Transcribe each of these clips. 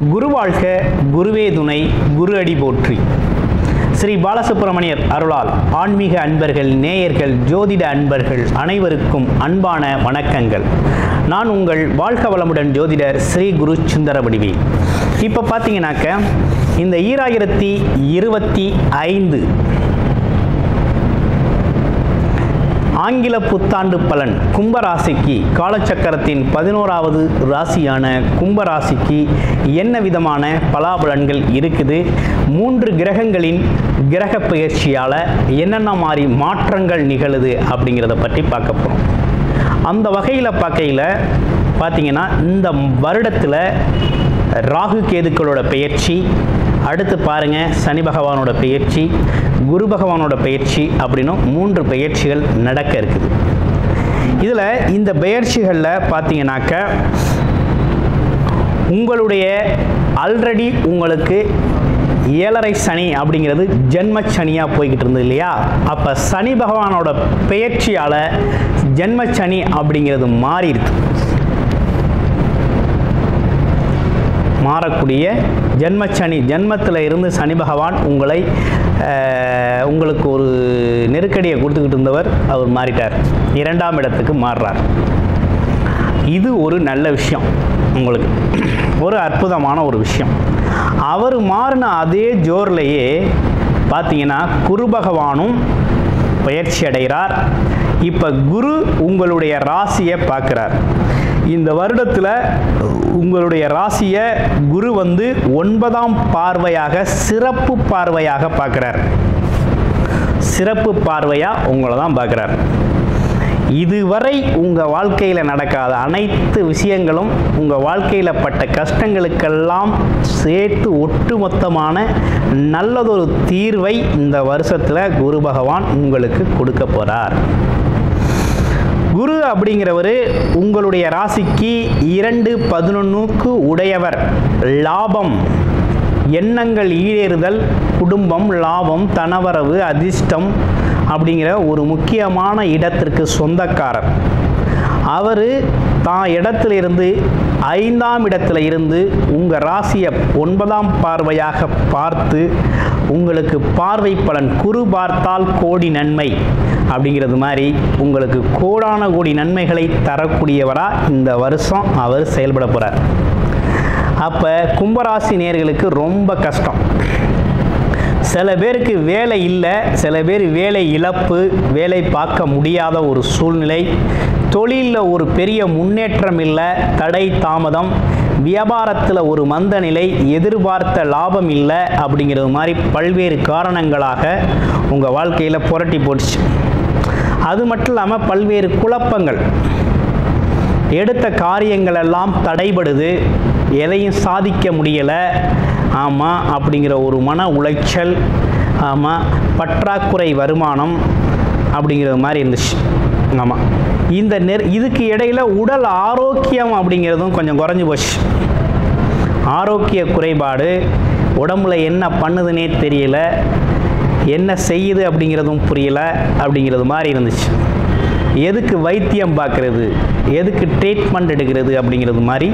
குரு வாழ்க, குருவே துணை, குரு அடி போற்றி. ஸ்ரீ பாலசுப்பிரமணியர் அருளால் ஆன்மீக அன்பர்கள், நேயர்கள், ஜோதிட அன்பர்கள் அனைவருக்கும் அன்பான வணக்கங்கள். நான் உங்கள் வாழ்க வளமுடன் ஜோதிடர் ஸ்ரீ குரு சுந்தரவடிவேல். இப்போ பார்த்தீங்கன்னாக்க இந்த 2025 ஆங்கில புத்தாண்டு பலன் கும்பராசிக்கு, காலச்சக்கரத்தின் 11வது ராசியான கும்பராசிக்கு என்ன விதமான பலாபலன்கள் இருக்குது, 3 கிரகங்களின் கிரக பெயர்ச்சியால் என்னென்ன மாதிரி மாற்றங்கள் நிகழுது அப்படிங்கிறத பற்றி பார்க்க போகிறோம். அந்த வகையில் பார்க்கையில் பார்த்தீங்கன்னா இந்த வருடத்தில் ராகு கேதுக்களோட பெயர்ச்சி, அடுத்து பாருங்கள் சனி பகவானோட பெயர்ச்சி, குரு பகவானோட பெயர்ச்சி அப்படின்னு 3 பெயர்ச்சிகள் நடக்க இருக்குது. இதில் இந்த பெயர்ச்சிகளில் பார்த்தீங்கன்னாக்க உங்களுடைய ஆல்ரெடி உங்களுக்கு 7.5 சனி அப்படிங்கிறது ஜென்ம சனியாக போய்கிட்டு இருந்தது இல்லையா? அப்போ சனி பகவானோட பெயர்ச்சியால் ஜென்ம சனி அப்படிங்கிறது மாறக்கூடிய ஜென்மச்சனி, ஜென்மத்தில் இருந்து சனி பகவான் உங்களுக்கு ஒரு நெருக்கடியை கொடுத்துக்கிட்டு இருந்தவர் அவர் மாறிட்டார், 2ஆம் இடத்துக்கு மாறுறார். இது ஒரு நல்ல விஷயம், உங்களுக்கு ஒரு அற்புதமான ஒரு விஷயம். அவர் மாறின அதே ஜோர்லேயே பார்த்தீங்கன்னா குரு பகவானும் பயிற்சி அடைகிறார். இப்போ குரு உங்களுடைய ராசியை பார்க்குறார். இந்த வருடத்தில் உங்களுடைய ராசியை குரு 9ஆம் பார்வையாக, சிறப்பு பார்வையாக பார்க்குறார். சிறப்பு பார்வையாக உங்களை தான் பார்க்குறார். இதுவரை உங்கள் வாழ்க்கையில் நடக்காத அனைத்து விஷயங்களும், உங்கள் வாழ்க்கையில் பட்ட கஷ்டங்களுக்கெல்லாம் சேர்த்து ஒட்டுமொத்தமான நல்லதொரு தீர்வை இந்த வருஷத்தில் குரு பகவான் உங்களுக்கு கொடுக்க போகிறார். குரு அப்படிங்கிறவர் உங்களுடைய ராசிக்கு 2-11க்கு உடையவர். லாபம், எண்ணங்கள் ஈடேறுதல், குடும்பம், லாபம், தனவரவு, அதிர்ஷ்டம் அப்படிங்கிற ஒரு முக்கியமான இடத்திற்கு சொந்தக்காரர். அவர் தான் இடத்திலிருந்து 5ஆம் இடத்துல இருந்து உங்கள் ராசியை 9ஆம் பார்வையாக பார்த்து உங்களுக்கு பார்வை பலன், குரு பார்த்தால் கோடி நன்மை அப்படிங்கிறது மாதிரி உங்களுக்கு கோடான கோடி நன்மைகளை தரக்கூடியவராக இந்த வருஷம் அவர் செயல்பட போகிறார். அப்போ கும்பராசி நேயர்களுக்கு ரொம்ப கஷ்டம். சில பேருக்கு வேலை இல்லை, சில பேர் வேலை இழப்பு, வேலை பார்க்க முடியாத ஒரு சூழ்நிலை, தொழிலில் ஒரு பெரிய முன்னேற்றம் இல்லை, தடை தாமதம், வியாபாரத்தில் ஒரு மந்த நிலை, எதிர்பார்த்த லாபம் இல்லை அப்படிங்கிறது மாதிரி பல்வேறு காரணங்களாக உங்கள் வாழ்க்கையில் புரட்டி போட்டுச்சு. அது மட்டும் இல்லாமல் பல்வேறு குழப்பங்கள், எடுத்த காரியங்கள் எல்லாம் தடைபடுது, எதையும் சாதிக்க முடியலை, ஆமாம் அப்படிங்கிற ஒரு மன உளைச்சல், ஆமாம் பற்றாக்குறை வருமானம் அப்படிங்கிறது மாதிரி இருந்துச்சு. ஆமாம் இதுக்கு இடையில் உடல் ஆரோக்கியம் அப்படிங்கிறதும் கொஞ்சம் குறைஞ்சி போச்சு. ஆரோக்கிய குறைபாடு, உடம்புல என்ன பண்ணுதுன்னே தெரியல, என்ன செய்யுது அப்படிங்கிறதும் புரியலை அப்படிங்கிறது மாதிரி இருந்துச்சு. எதுக்கு வைத்தியம் பார்க்குறது, எதுக்கு ட்ரீட்மெண்ட் எடுக்கிறது அப்படிங்கிறது மாதிரி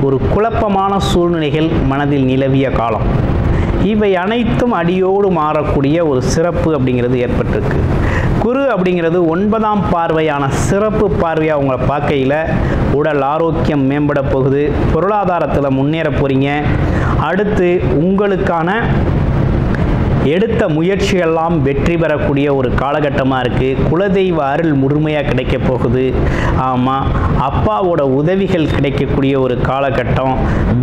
ஒரு குழப்பமான சூழ்நிலைகள் மனதில் நிலவிய காலம். இவை அனைத்தும் அடியோடு மாறக்கூடிய ஒரு சிறப்பு அப்படிங்கிறது ஏற்பட்டிருக்கு. குரு அப்படிங்கிறது 9ஆம் பார்வையான சிறப்பு பார்வையாக உங்களை பார்க்கையில் உடல் ஆரோக்கியம் மேம்பட போகுது, பொருளாதாரத்தில் முன்னேற போகிறீங்க. அடுத்து உங்களுக்கான எடுத்த முயற்சியெல்லாம் வெற்றி பெறக்கூடிய ஒரு காலகட்டமாக இருக்குது. குலதெய்வ அருள் முழுமையாக கிடைக்க போகுது. ஆமாம், அப்பாவோட உதவிகள் கிடைக்கக்கூடிய ஒரு காலகட்டம்.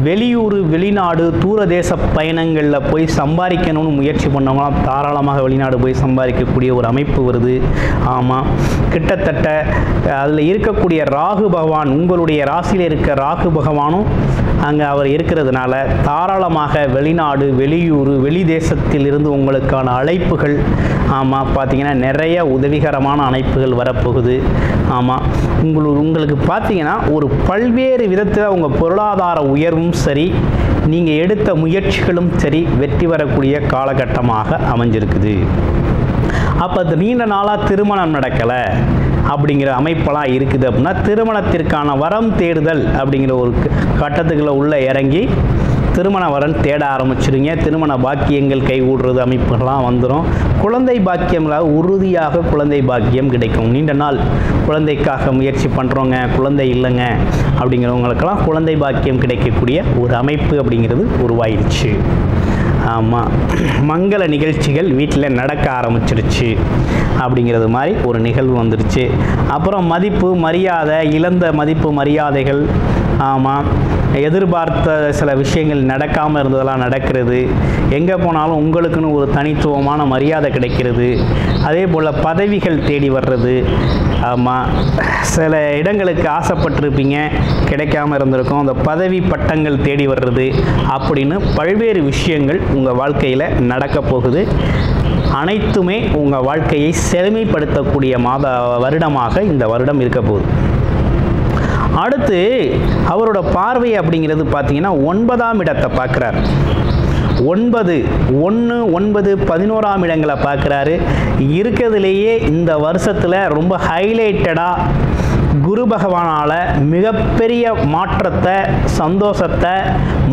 வெளியூர், வெளிநாடு, தூரதேச பயணங்களில் போய் சம்பாதிக்கணும்னு முயற்சி பண்ணவங்களாம் தாராளமாக வெளிநாடு போய் சம்பாதிக்கக்கூடிய ஒரு அமைப்பு வருது. ஆமாம், கிட்டத்தட்ட அதில் இருக்கக்கூடிய ராகு பகவான், உங்களுடைய ராசியில் இருக்க ராகு பகவானும் அங்கே அவர் இருக்கிறதுனால தாராளமாக வெளிநாடு, வெளியூர், வெளி தேசத்தில் இருந்து உங்களுக்கான அழைப்புகள், ஆமாம் பார்த்தீங்கன்னா நிறைய உதவிகரமான அழைப்புகள் வரப்போகுது. ஆமாம், உங்களுக்கு பார்த்தீங்கன்னா ஒரு பல்வேறு விதத்தில் உங்கள் பொருளாதார உயர்வும் சரி, நீங்கள் எடுத்த முயற்சிகளும் சரி வெற்றி வரக்கூடிய காலகட்டமாக அமைஞ்சிருக்குது. அப்போ அது நீண்ட நாளாக திருமணம் நடக்கலை அப்படிங்கிற அமைப்பெல்லாம் இருக்குது அப்படின்னா திருமணத்திற்கான வரம் தேடுதல் அப்படிங்கிற ஒரு கட்டத்துக்குள்ள உள்ள இறங்கி திருமண வரன் தேட ஆரம்பிச்சிடுங்க. திருமண பாக்கியங்கள் கைகூடுறது அமைப்புகள்லாம் வந்துடும். குழந்தை பாக்கியம்ல உறுதியாக குழந்தை பாக்கியம் கிடைக்கும். நீண்ட நாள் குழந்தைக்காக முயற்சி பண்ணுறவங்க, குழந்தை இல்லைங்க அப்படிங்கிறவங்களுக்கெல்லாம் குழந்தை பாக்கியம் கிடைக்கக்கூடிய ஒரு அமைப்பு அப்படிங்கிறது உருவாயிடுச்சு. ஆமாம், மங்கள நிகழ்ச்சிகள் வீட்டில் நடக்க ஆரம்பிச்சிருச்சு அப்படிங்கிறது மாதிரி ஒரு நிகழ்வு வந்துடுச்சு. அப்புறம் மதிப்பு மரியாதை, இழந்த மதிப்பு மரியாதைகள், ஆமாம், எதிர்பார்த்த சில விஷயங்கள் நடக்காமல் இருந்ததெல்லாம் நடக்கிறது. எங்கே போனாலும் உங்களுக்குன்னு ஒரு தனித்துவமான மரியாதை கிடைக்கிறது. அதே போல் பதவிகள் தேடி வர்றது. ஆமாம், சில இடங்களுக்கு ஆசைப்பட்டிருப்பீங்க, கிடைக்காமல் இருந்திருக்கும், அந்த பதவி பட்டங்கள் தேடி வர்றது அப்படின்னு பல்வேறு விஷயங்கள் உங்கள் வாழ்க்கையில் நடக்க போகுது. அனைத்துமே உங்கள் வாழ்க்கையை செழுமைப்படுத்தக்கூடிய வருடமாக இந்த வருடம் இருக்க போகுது. அடுத்து அவரோட பார்வை அப்படிங்கிறது பார்த்தீங்கன்னா 9ஆம் இடத்தை பார்க்குறார். 9, 1, 9, 11ஆம் இடங்களை பார்க்குறாரு. இருக்கிறதுலேயே இந்த வருஷத்தில் ரொம்ப ஹைலைட்டடாக குரு பகவானால் மிகப்பெரிய மாற்றத்தை, சந்தோஷத்தை,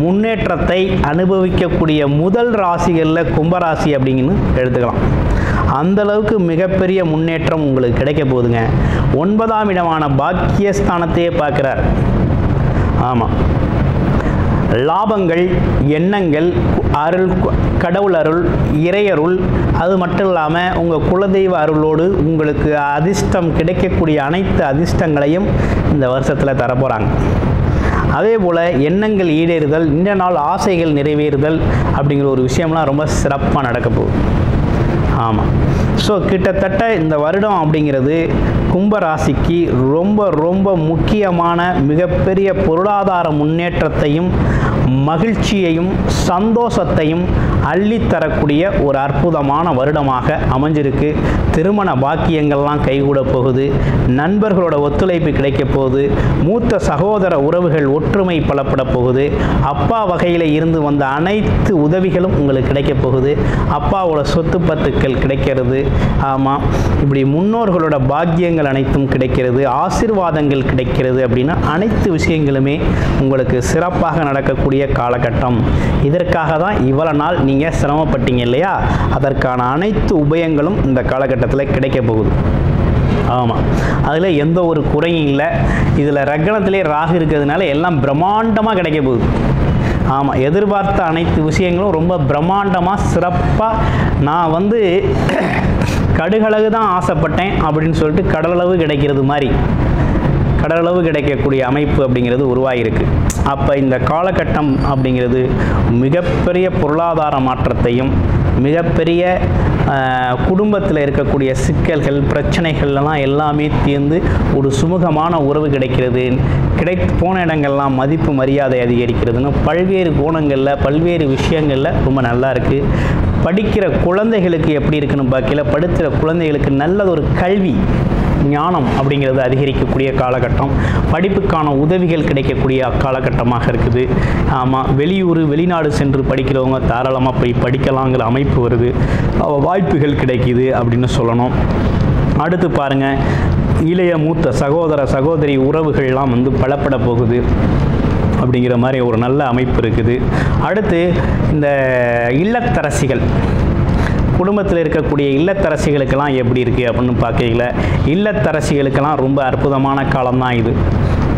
முன்னேற்றத்தை அனுபவிக்கக்கூடிய முதல் ராசிகளில் கும்பராசி அப்படிங்கன்னு எடுத்துக்கலாம். அந்தளவுக்கு மிகப்பெரிய முன்னேற்றம் உங்களுக்கு கிடைக்க போகுதுங்க. 9ஆம் இடமான பாக்கியஸ்தானத்தையே பார்க்குறார். ஆமாம், லாபங்கள், எண்ணங்கள், அருள், கடவுள் அருள், இறையருள், அது மட்டும் இல்லாமல் உங்கள் குலதெய்வ அருளோடு உங்களுக்கு அதிர்ஷ்டம் கிடைக்கக்கூடிய அனைத்து அதிர்ஷ்டங்களையும் இந்த வருஷத்தில் தரப்போகிறாங்க. அதே போல் எண்ணங்கள் ஈடேறுதல், நீண்ட நாள் ஆசைகள் நிறைவேறுதல் அப்படிங்கிற ஒரு விஷயம்லாம் ரொம்ப சிறப்பாக நடக்க போகுது. ஆமாம், ஸோ கிட்டத்தட்ட இந்த வருடம் அப்படிங்கிறது கும்பராசிக்கு ரொம்ப ரொம்ப முக்கியமான மிகப்பெரிய பொருளாதார முன்னேற்றத்தையும் மகிழ்ச்சியையும் சந்தோஷத்தையும் அள்ளித்தரக்கூடிய ஒரு அற்புதமான வருடமாக அமைஞ்சிருக்கு. திருமண பாக்கியங்கள்லாம் கைகூட போகுது. நண்பர்களோட ஒத்துழைப்பு கிடைக்க போகுது. மூத்த சகோதர உறவுகள் ஒற்றுமை பலப்பட போகுது. அப்பா வகையில் இருந்து வந்த அனைத்து உதவிகளும் உங்களுக்கு கிடைக்க போகுது. அப்பாவோட சொத்து பத்துக்கள் கிடைக்கிறது. ஆமாம், இப்படி முன்னோர்களோட பாக்கியங்கள் அனைத்தும் கிடைக்கிறது, ஆசீர்வாதங்கள் கிடைக்கிறது அப்படின்னா அனைத்து விஷயங்களுமே உங்களுக்கு சிறப்பாக நடக்கக்கூடிய காலகட்டம். இதற்காக தான் இவ்வளவு நாள் நீங்கள் சிரமப்பட்டீங்க இல்லையா? அதற்கான அனைத்து உபயங்களும் இந்த காலகட்டத்தில் கிடைக்க போகுது. ஆமாம், அதில் எந்த ஒரு குறையும் இல்லை. இதில் ரக்னத்திலே ராகு இருக்கிறதுனால எல்லாம் பிரம்மாண்டமாக கிடைக்க போகுது. ஆமாம், எதிர்பார்த்த அனைத்து விஷயங்களும் ரொம்ப பிரம்மாண்டமாக சிறப்பாக. நான் கடுகளவு தான் ஆசைப்பட்டேன் அப்படின்னு சொல்லிட்டு கடலளவு கிடைக்கிறது மாதிரி கடலளவு கிடைக்கக்கூடிய அமைப்பு அப்படிங்கிறது உருவாகிருக்கு. அப்போ இந்த காலகட்டம் அப்படிங்கிறது மிகப்பெரிய பொருளாதார மாற்றத்தையும், மிகப்பெரிய குடும்பத்தில் இருக்கக்கூடிய சிக்கல்கள், பிரச்சனைகள்லாம் எல்லாமே தீர்ந்து ஒரு சுமூகமான உறவு கிடைக்கிறது. போன இடங்கள்லாம் மதிப்பு மரியாதை அதிகரிக்கிறதுன்னு பல்வேறு கோணங்களில், பல்வேறு விஷயங்களில் ரொம்ப நல்லா இருக்குது. படிக்கிற குழந்தைகளுக்கு எப்படி இருக்குன்னு பார்க்கல, படிக்கிற குழந்தைகளுக்கு நல்லதொரு கல்வி ஞானம் அப்படிங்கிறது அதிகரிக்கக்கூடிய காலகட்டம். படிப்புக்கான உதவிகள் கிடைக்கக்கூடிய காலகட்டமாக இருக்குது. ஆமாம், வெளியூர் வெளிநாடு சென்று படிக்கிறவங்க தாராளமாக போய் படிக்கலாங்கிற அமைப்பு வருது. வாய்ப்புகள் கிடைக்கிது அப்படின்னு சொல்லணும். அடுத்து பாருங்கள், இளைய மூத்த சகோதர சகோதரி உறவுகள்லாம் பலப்பட போகுது அப்படிங்கிற மாதிரி ஒரு நல்ல அமைப்பு இருக்குது. அடுத்து இந்த இல்லத்தரசிகள், குடும்பத்தில் இருக்கக்கூடிய இல்லத்தரசிகளுக்கெல்லாம் எப்படி இருக்குது அப்படின்னு பார்க்கல, இல்லத்தரசிகளுக்கெல்லாம் ரொம்ப அற்புதமான காலம்தான் இது.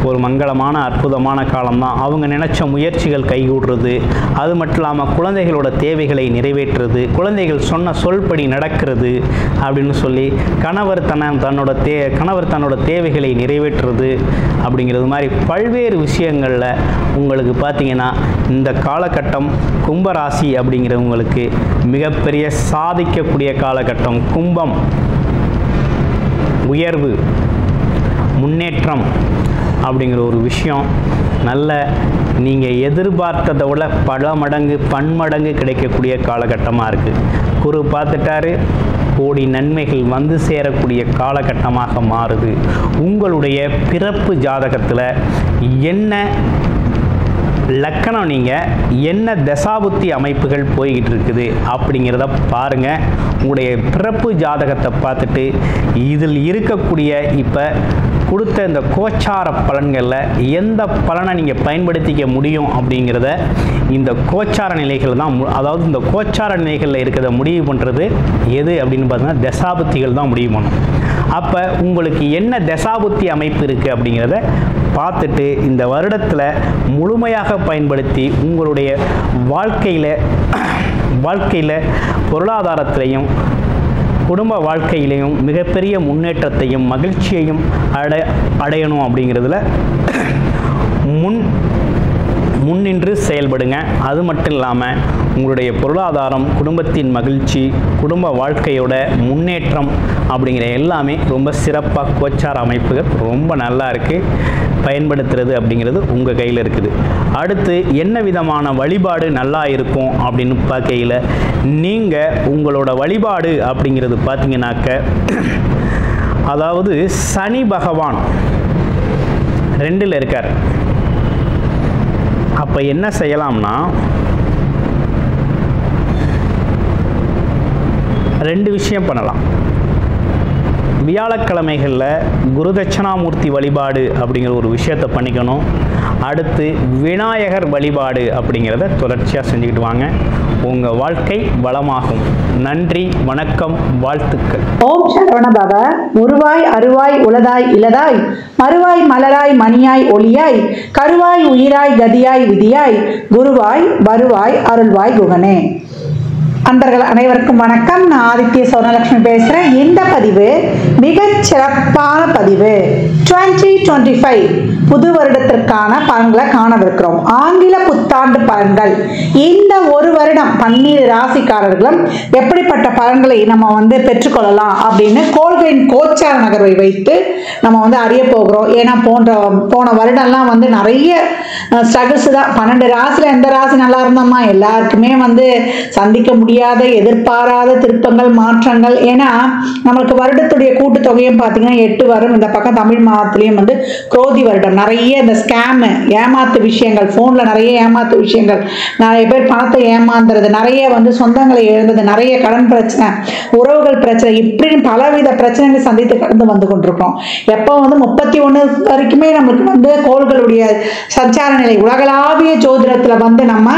ஒரு மங்களமான அற்புதமான காலம்தான். அவங்க நினச்ச முயற்சிகள் கைகூடுறது, அது மட்டும் இல்லாமல் குழந்தைகளோட தேவைகளை நிறைவேற்றுறது, குழந்தைகள் சொன்ன சொல்படி நடக்கிறது அப்படின்னு சொல்லி கணவர் தன்னோட தேவைகளை நிறைவேற்றுறது அப்படிங்கிறது மாதிரி பல்வேறு விஷயங்களில் உங்களுக்கு பார்த்திங்கன்னா இந்த காலகட்டம் கும்பராசி அப்படிங்கிறவங்களுக்கு மிகப்பெரிய சாதிக்கக்கூடிய காலகட்டம். கும்பம், உயர்வு, முன்னேற்றம் அப்படிங்கிற ஒரு விஷயம் நல்ல நீங்கள் எதிர்பார்த்ததை விட பல மடங்கு பன்மடங்கு கிடைக்கக்கூடிய காலகட்டமாக இருக்குது. குரு பார்த்துட்டாரு, கோடி நன்மைகள் சேரக்கூடிய காலகட்டமாக மாறுது. உங்களுடைய பிறப்பு ஜாதகத்தில் என்ன லக்கணம் நீங்கள் என்ன தசாபுத்தி அமைப்புகள் போய்கிட்டு இருக்குது அப்படிங்கிறத பாருங்கள். உங்களுடைய பிறப்பு ஜாதகத்தை பார்த்துட்டு இதில் இருக்கக்கூடிய இப்போ கொடுத்த இந்த கோச்சார பலன்களில் எந்த பலனை நீங்கள் பயன்படுத்திக்க முடியும் அப்படிங்கிறத இந்த கோச்சார நிலைகள் தான், அதாவது இந்த கோச்சார நிலைகளில் இருக்கிறத முடிவு பண்ணுறது எது அப்படின்னு பார்த்தீங்கன்னா தசாபுத்திகள் தான் முடிவு பண்ணும். அப்போ உங்களுக்கு என்ன தசாபுத்தி அமைப்பு இருக்குது அப்படிங்கிறத பார்த்துட்டு இந்த வருடத்தில் முழுமையாக பயன்படுத்தி உங்களுடைய வாழ்க்கையில் பொருளாதாரத்திலையும் குடும்ப வாழ்க்கையிலையும் மிகப்பெரிய முன்னேற்றத்தையும் மகிழ்ச்சியையும் அடையணும் அப்படிங்கிறதுல முன்னின்று செயல்படுங்க. அது மட்டும் இல்லாமல் உங்களுடைய பொருளாதாரம், குடும்பத்தின் மகிழ்ச்சி, குடும்ப வாழ்க்கையோட முன்னேற்றம் அப்படிங்கிற எல்லாமே ரொம்ப சிறப்பாக கோச்சார அமைப்புகள் ரொம்ப நல்லா இருக்குது. பயன்படுத்துறது அப்படிங்கிறது உங்கள் கையில் இருக்குது. அடுத்து என்ன விதமான வழிபாடு நல்லா இருக்கும் அப்படின்னு பார்க்கையில் நீங்கள் உங்களோட வழிபாடு அப்படிங்கிறது பார்த்தீங்கன்னாக்க, அதாவது சனி பகவான் 2ல் இருக்கார். அப்போ என்ன செய்யலாம்னா 2 விஷயம் பண்ணலாம். வியாழக்கிழமைகளில் குரு தட்சணாமூர்த்தி வழிபாடு அப்படிங்கிற ஒரு விஷயத்தை பண்ணிக்கணும். அடுத்து விநாயகர் வழிபாடு அப்படிங்கிறத தொடர்ச்சியாக செஞ்சுக்கிட்டு வாங்க. உங்கள் வாழ்க்கை வளமாகும். நன்றி, வணக்கம், வாழ்த்துக்கள். ஓம் சரவண பவ. உருவாய் அருவாய் உளதாய் இலதாய் மறுவாய் மலராய் மணியாய் ஒளியாய் கருவாய் உயிராய் கதியாய் விதியாய் குருவாய் வருவாய் அருள்வாய் குகனே. அன்பர்கள் அனைவருக்கும் வணக்கம். நான் ஆதித்ய சௌர்ணலட்சுமி பேசுகிறேன். இந்த பதிவு மிகச் சிறப்பான பதிவு. 2025 புது வருடத்திற்கான பலன்களை காணவிருக்கிறோம். ஆங்கில புத்தாண்டு பலன்கள். இந்த ஒரு வருடம் 12 ராசிக்காரர்களும் எப்படிப்பட்ட பலன்களை நம்ம பெற்றுக்கொள்ளலாம் அப்படின்னு கோள்களின் கோச்சார நகர்வை வைத்து நம்ம அறிய போகிறோம். ஏன்னா போன வருடம்லாம் நிறைய ஸ்ட்ரகிள்ஸ் தான். 12 ராசியில் எந்த ராசி நல்லா இருந்தோமா, எல்லாருக்குமே சந்திக்க முடியாத எதிர்பாராத திருப்பங்கள், மாற்றங்கள். ஏன்னா நம்மளுக்கு வருடத்துடைய கூட்டுத்தொகையும் பார்த்தீங்கன்னா 8 வரும். இந்த பக்கம் தமிழ் மாதத்திலையும் குரோதி வருடம். நிறைய இந்த ஸ்கேமு, ஏமாத்து விஷயங்கள், ஃபோனில் நிறைய ஏமாத்து விஷயங்கள், நிறைய பேர் பணத்தை ஏமாந்துறது, நிறைய சொந்தங்களை இழந்தது, நிறைய கடன் பிரச்சனை, உறவுகள் பிரச்சனை, இப்படின்னு பலவித பிரச்சனைகளை சந்தித்து கடந்து வந்து கொண்டிருக்கிறோம். எப்போ 31 வரைக்குமே நம்மளுக்கு கோள்களுடைய சஞ்சார நிலை உலகளாவிய ஜோதிடத்தில் நம்ம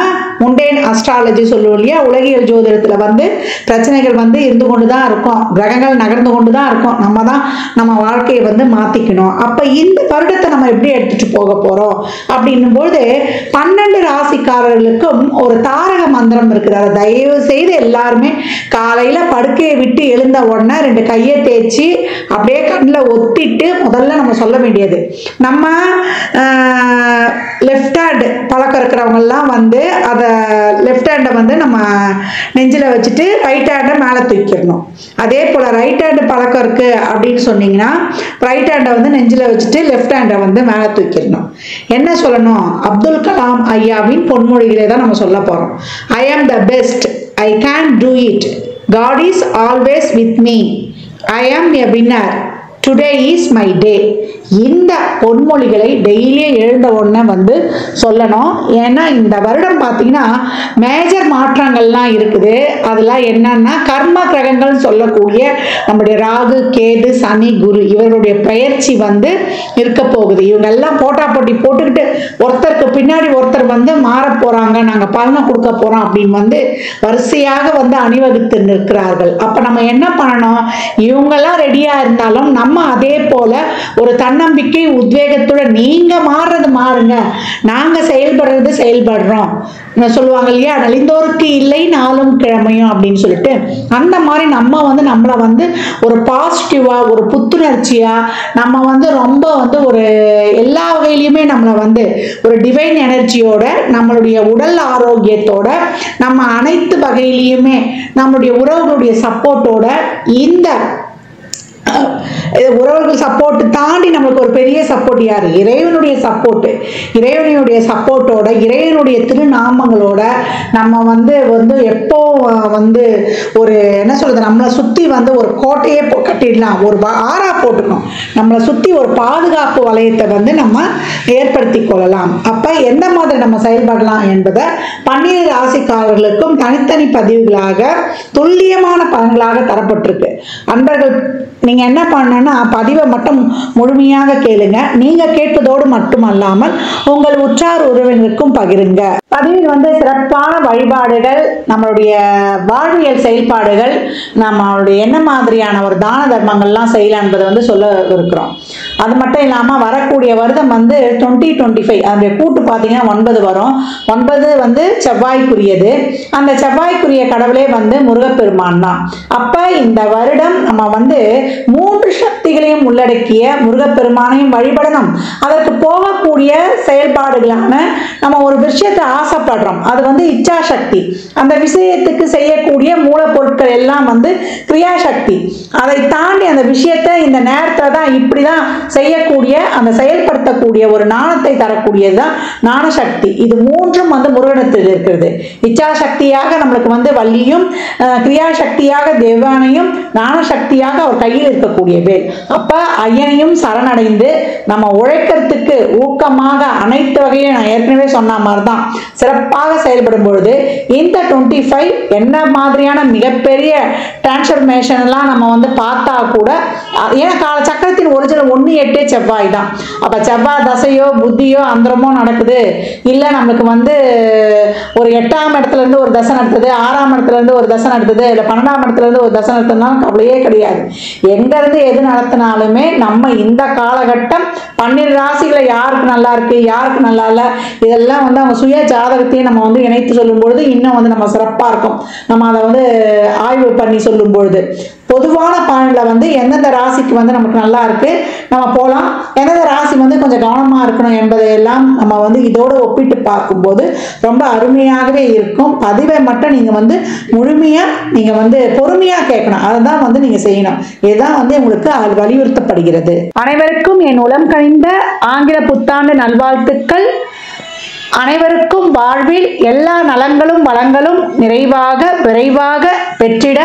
முண்டேன் அஸ்ட்ராலஜி சொல்லுவோம் இல்லையா, உலகியல் ஜோதிடத்தில் பிரச்சனைகள் இருந்து கொண்டு தான் இருக்கும், கிரகங்கள் நகர்ந்து கொண்டு தான் இருக்கும். நம்ம தான் நம்ம வாழ்க்கையை மாற்றிக்கணும். அப்போ இந்த வருடத்தை நம்ம எப்படி எடுத்துட்டு போக போகிறோம் அப்படின்னும் பொழுது 12 ராசிக்காரர்களுக்கும் ஒரு தாரக மந்திரம் இருக்குது. அதை தயவு செய்து எல்லாருமே காலையில் படுக்கையை விட்டு எழுந்த உடனே 2 கையை தேய்ச்சி அப்படியே கண்ணில் ஒத்திட்டு முதல்ல நம்ம சொல்ல வேண்டியது, நம்ம லெஃப்ட் ஹேண்ட் பழக்கம் இருக்கிறவங்கெல்லாம் அதை லெஃப்ட் ஹேண்டை நம்ம நெஞ்சில் வச்சுட்டு ரைட் ஹேண்டை மேலே தூக்கிடணும். அதே போல் ரைட் ஹேண்டு பழக்கம் இருக்குது அப்படின்னு சொன்னீங்கன்னா ரைட் ஹேண்டை நெஞ்சில் வச்சுட்டு லெஃப்ட் ஹேண்டை மேலே தூக்கிடணும். என்ன சொல்லணும்? அப்துல் கலாம் ஐயாவின் பொன்மொழிகளை தான் நம்ம சொல்ல போகிறோம். I am the best, I can do it, God is always with me, I am a winner, today is my day. இந்த பொன்மொழிகளை டெய்லியே எழுந்த உடனே சொல்லணும். ஏன்னா இந்த வருடம் பார்த்தீங்கன்னா மேஜர் மாற்றங்கள்லாம் இருக்குது. அதெல்லாம் என்னன்னா கர்ம கிரகங்கள் சொல்லக்கூடிய நம்முடைய ராகு, கேது, சனி, குரு இவருடைய பெயர்ச்சி இருக்க போகுது. இவங்கெல்லாம் போட்டா போட்டி போட்டுக்கிட்டு ஒருத்தருக்கு பின்னாடி ஒருத்தர் மாற போறாங்க, நாங்கள் பலனை கொடுக்க போறோம் அப்படின்னு வரிசையாக அணிவகுத்து நிற்கிறார்கள். அப்ப நம்ம என்ன பண்ணணும்? இவங்கெல்லாம் ரெடியா இருந்தாலும் நம்ம அதே போல ஒரு தன்னம்பிக்கை உத்வேகத்துடன் நீங்க மாறுறது மாறுங்க, நாங்க செயல்படுறோம் சொல்லுவாங்க இல்லையா, நலிந்தோருக்கு இல்லை நாளும் கிழமையும் அப்படின்னு சொல்லிட்டு, அந்த மாதிரி நம்ம நம்மளை ஒரு பாசிட்டிவா ஒரு புத்துணர்ச்சியா நம்ம ரொம்ப ஒரு எல்லா வகையிலுமே நம்மளை ஒரு டிவைன் எனர்ஜியோட நம்மளுடைய உடல் ஆரோக்கியத்தோட நம்ம அனைத்து வகையிலையுமே நம்மளுடைய உறவுகளுடைய சப்போர்ட்டோட இந்த உறவுகள் சப்போர்ட் தாண்டி நம்மளுக்கு ஒரு பெரிய சப்போர்ட் யாரு? இறைவனுடைய சப்போர்ட். இறைவனுடைய சப்போர்ட்டோட, இறைவனுடைய திருநாமங்களோட நம்ம வந்து எப்போ வந்து ஒரு என்ன சொல்றது, நம்மளை சுத்தி வந்து ஒரு கோட்டையே கட்டிடலாம், ஒரு ஆறா போட்டுக்கணும், நம்மளை சுத்தி ஒரு பாதுகாப்பு வளையத்தை வந்து நம்ம ஏற்படுத்தி கொள்ளலாம். அப்ப எந்த மாதிரி நம்ம செயல்படலாம் என்பதை 12 ராசிக்காரர்களுக்கும் தனித்தனி பதிவுகளாக துல்லியமான பலன்களாக தரப்பட்டிருக்கு. அன்பர்கள் நீங்க என்ன பண்ணணும்னா பதிவை மட்டும் முழுமையாக கேளுங்க. நீங்க கேட்பதோடு மட்டுமல்லாமல் உங்கள் உற்றார் உறவினருக்கும் பகிருங்க. பதிவில் வந்து சிறப்பான வழிபாடுகள், நம்மளுடைய வாழ்வியல் செயல்பாடுகள், நம்மளுடைய என்ன மாதிரியான ஒரு தான தர்மங்கள்லாம் செய்யலாம் என்பதை வந்து சொல்ல இருக்கிறோம். அது மட்டும் இல்லாம வரக்கூடிய வருடம் வந்து 2025 அதனுடைய கூட்டு பார்த்தீங்கன்னா 9 வரும். 9 வந்து செவ்வாய்க்குரியது. அந்த செவ்வாய்க்குரிய கடவுளே வந்து முருகப்பெருமான் தான். அப்ப இந்த வருடம் நம்ம வந்து 3 சக்திகளையும் உள்ளடக்கிய முருகப்பெருமானையும் வழிபடணும். அதற்கு போகக்கூடிய செயல்பாடுகளான நம்ம ஒரு விஷயத்தை ஆசைப்படுறோம், அது வந்து இச்சா சக்தி. அந்த விஷயத்துக்கு செய்யக்கூடிய மூலப்பொருட்கள் எல்லாம் வந்து கிரியாசக்தி. அதை தாண்டி அந்த விஷயத்தை இந்த நேரத்தில் தான் இப்படிதான் செய்யக்கூடிய, அந்த செயல்படுத்தக்கூடிய ஒரு ஞானத்தை தரக்கூடியதுதான் ஞானசக்தி. இது மூன்றும் வந்து முருகனத்தில் இருக்கிறது. இச்சா சக்தியாக நம்மளுக்கு வந்து வள்ளியும், கிரியாசக்தியாக தேவானையும், ஞானசக்தியாக அவர் கையில் இருக்கக்கூடிய வேல். அப்ப ஐயனையும் சரணடைந்து நம்ம உழைக்கிறதுக்கு ஊக்கமாக அனைத்து வகையும் நான் ஏற்கனவே சொன்ன மாதிரி தான் சிறப்பாக செயல்படும் பொழுது இந்த 25 என்ன மாதிரியான மிகப்பெரிய டிரான்ஸ்ஃபர்மேஷன் எல்லாம் நம்ம வந்து பார்த்தா கூட, ஏன்னா கால சக்கரத்தின் ஒரிஜினல் 1-8 செவ்வாய் தான். அப்ப செவ்வாய் தசையோ புத்தியோ அந்தரமோ நடக்குது, இல்ல நம்மளுக்கு வந்து ஒரு 8ஆம் இடத்துல இருந்து ஒரு தசை நடத்துது, 6ஆம் இடத்துல இருந்து ஒரு தசை நடத்துது, இல்ல 12ஆம் இடத்துல இருந்து ஒரு தசை நடத்தினாலும் கவலையே கிடையாது. எங்க இருந்து எது நடத்தினாலுமே நம்ம இந்த காலகட்டம் 12 ராசிகளை யாருக்கு நல்லா இருக்கு, யாருக்கு நல்லா இல்லை, இதெல்லாம் வந்து அவங்க சுய ஜாதகத்தையும் நம்ம வந்து இணைத்து சொல்லும் பொழுது இன்னும் வந்து நம்ம சிறப்பா இருக்கும். நம்ம அதை வந்து ஆய்வு பண்ணி சொல்லும் பொழுது பொதுவான பலன்களை வந்து எந்தெந்த ராசிக்கு வந்து நமக்கு நல்லா இருக்கு நம்ம போகலாம், எந்தெந்த ராசி வந்து கொஞ்சம் கவனமா இருக்கணும் என்பதையெல்லாம் நம்ம வந்து இதோடு ஒப்பிட்டு பார்க்கும்போது ரொம்ப அருமையாகவே இருக்கும். பதிவை மட்டும் நீங்க வந்து முழுமையா நீங்க வந்து பொறுமையா கேட்கணும், அதை தான் வந்து நீங்க செய்யணும். இதுதான் வந்து உங்களுக்கு வலியுறுத்தப்படுகிறது. அனைவருக்கும் என் உளம் கனிந்த ஆங்கில புத்தாண்டு நல்வாழ்த்துக்கள். அனைவருக்கும் வாழ்வில் எல்லா நலங்களும் வளங்களும் நிறைவாக விரைவாக பெற்றிட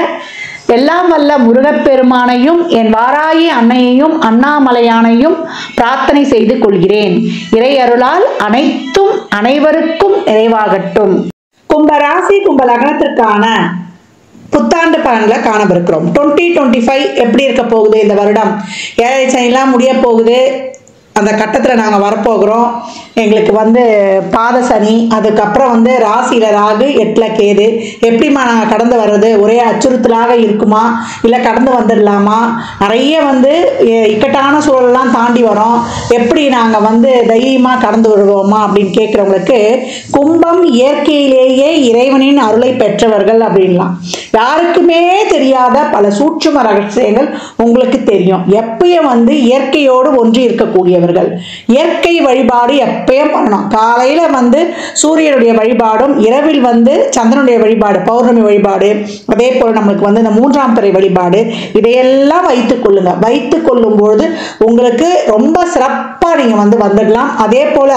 எல்லாம் வல்ல முருகப்பெருமானையும் என் வாராயி அன்னையையும் அண்ணாமலையானையும் பிரார்த்தனை செய்து கொள்கிறேன். இறை அருளால் அனைத்தும் அனைவருக்கும் நிறைவாகட்டும். கும்பராசி கும்ப லக்னத்திற்கான புத்தாண்டு பலன்களை காணவிருக்கிறோம். 2025 எப்படி இருக்க போகுது? இந்த வருடம் ஏழரை சனிலாம் முடிய போகுது. அந்த கட்டத்தில் நாங்கள் வரப்போகிறோம். எங்களுக்கு வந்து பாத சனி, அதுக்கப்புறம் வந்து ராசியில் ராகு, 8ல் கேது. எப்படிமா நாங்கள் கடந்து வர்றது? ஒரே அச்சுறுத்தலாக இருக்குமா, இல்லை கடந்து வந்துடலாமா? நிறைய வந்து இக்கட்டான சூழலெல்லாம் தாண்டி வரோம், எப்படி நாங்கள் வந்து தைரியமாக கடந்து வருவோமா அப்படின்னு கேட்குறவங்களுக்கு கும்பம் இயற்கையிலேயே இறைவனின் அருளை பெற்றவர்கள் அப்படின்லாம். யாருக்குமே தெரியாத பல சூட்சும ரகசியங்கள் உங்களுக்கு தெரியும். எப்பயும் வந்து இயற்கையோடு ஒன்றி இருக்கக்கூடியவர்கள். இயற்கை வழிபாடு எப்பயும் பண்ணணும். காலையில வந்து சூரியனுடைய வழிபாடும், இரவில் வந்து சந்திரனுடைய வழிபாடு, பௌர்ணமி வழிபாடு, அதே போல நம்மளுக்கு வந்து இந்த 3ஆம் பிறை வழிபாடு, இதையெல்லாம் வைத்துக் கொள்ளுங்க. வைத்துக் கொள்ளும் பொழுது உங்களுக்கு ரொம்ப சிறப்பா நீங்க வந்து வந்துடலாம். அதே போல